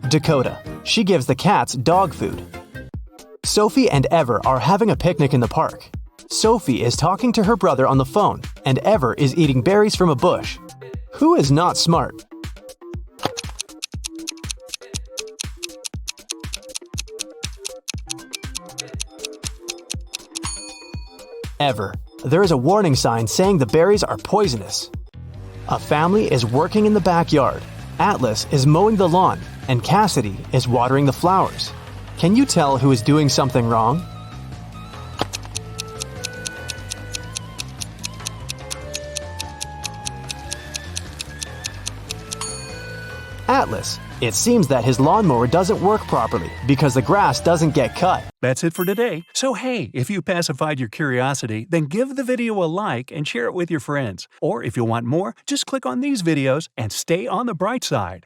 Dakota. She gives the cats dog food. Sophie and Ever are having a picnic in the park. Sophie is talking to her brother on the phone, and Ever is eating berries from a bush. Who is not smart? Ever. There is a warning sign saying the berries are poisonous. A family is working in the backyard. Atlas is mowing the lawn, and Cassidy is watering the flowers. Can you tell who is doing something wrong? Atlas. It seems that his lawnmower doesn't work properly because the grass doesn't get cut. That's it for today. So hey, if you pacified your curiosity, then give the video a like and share it with your friends. Or if you want more, just click on these videos and stay on the bright side.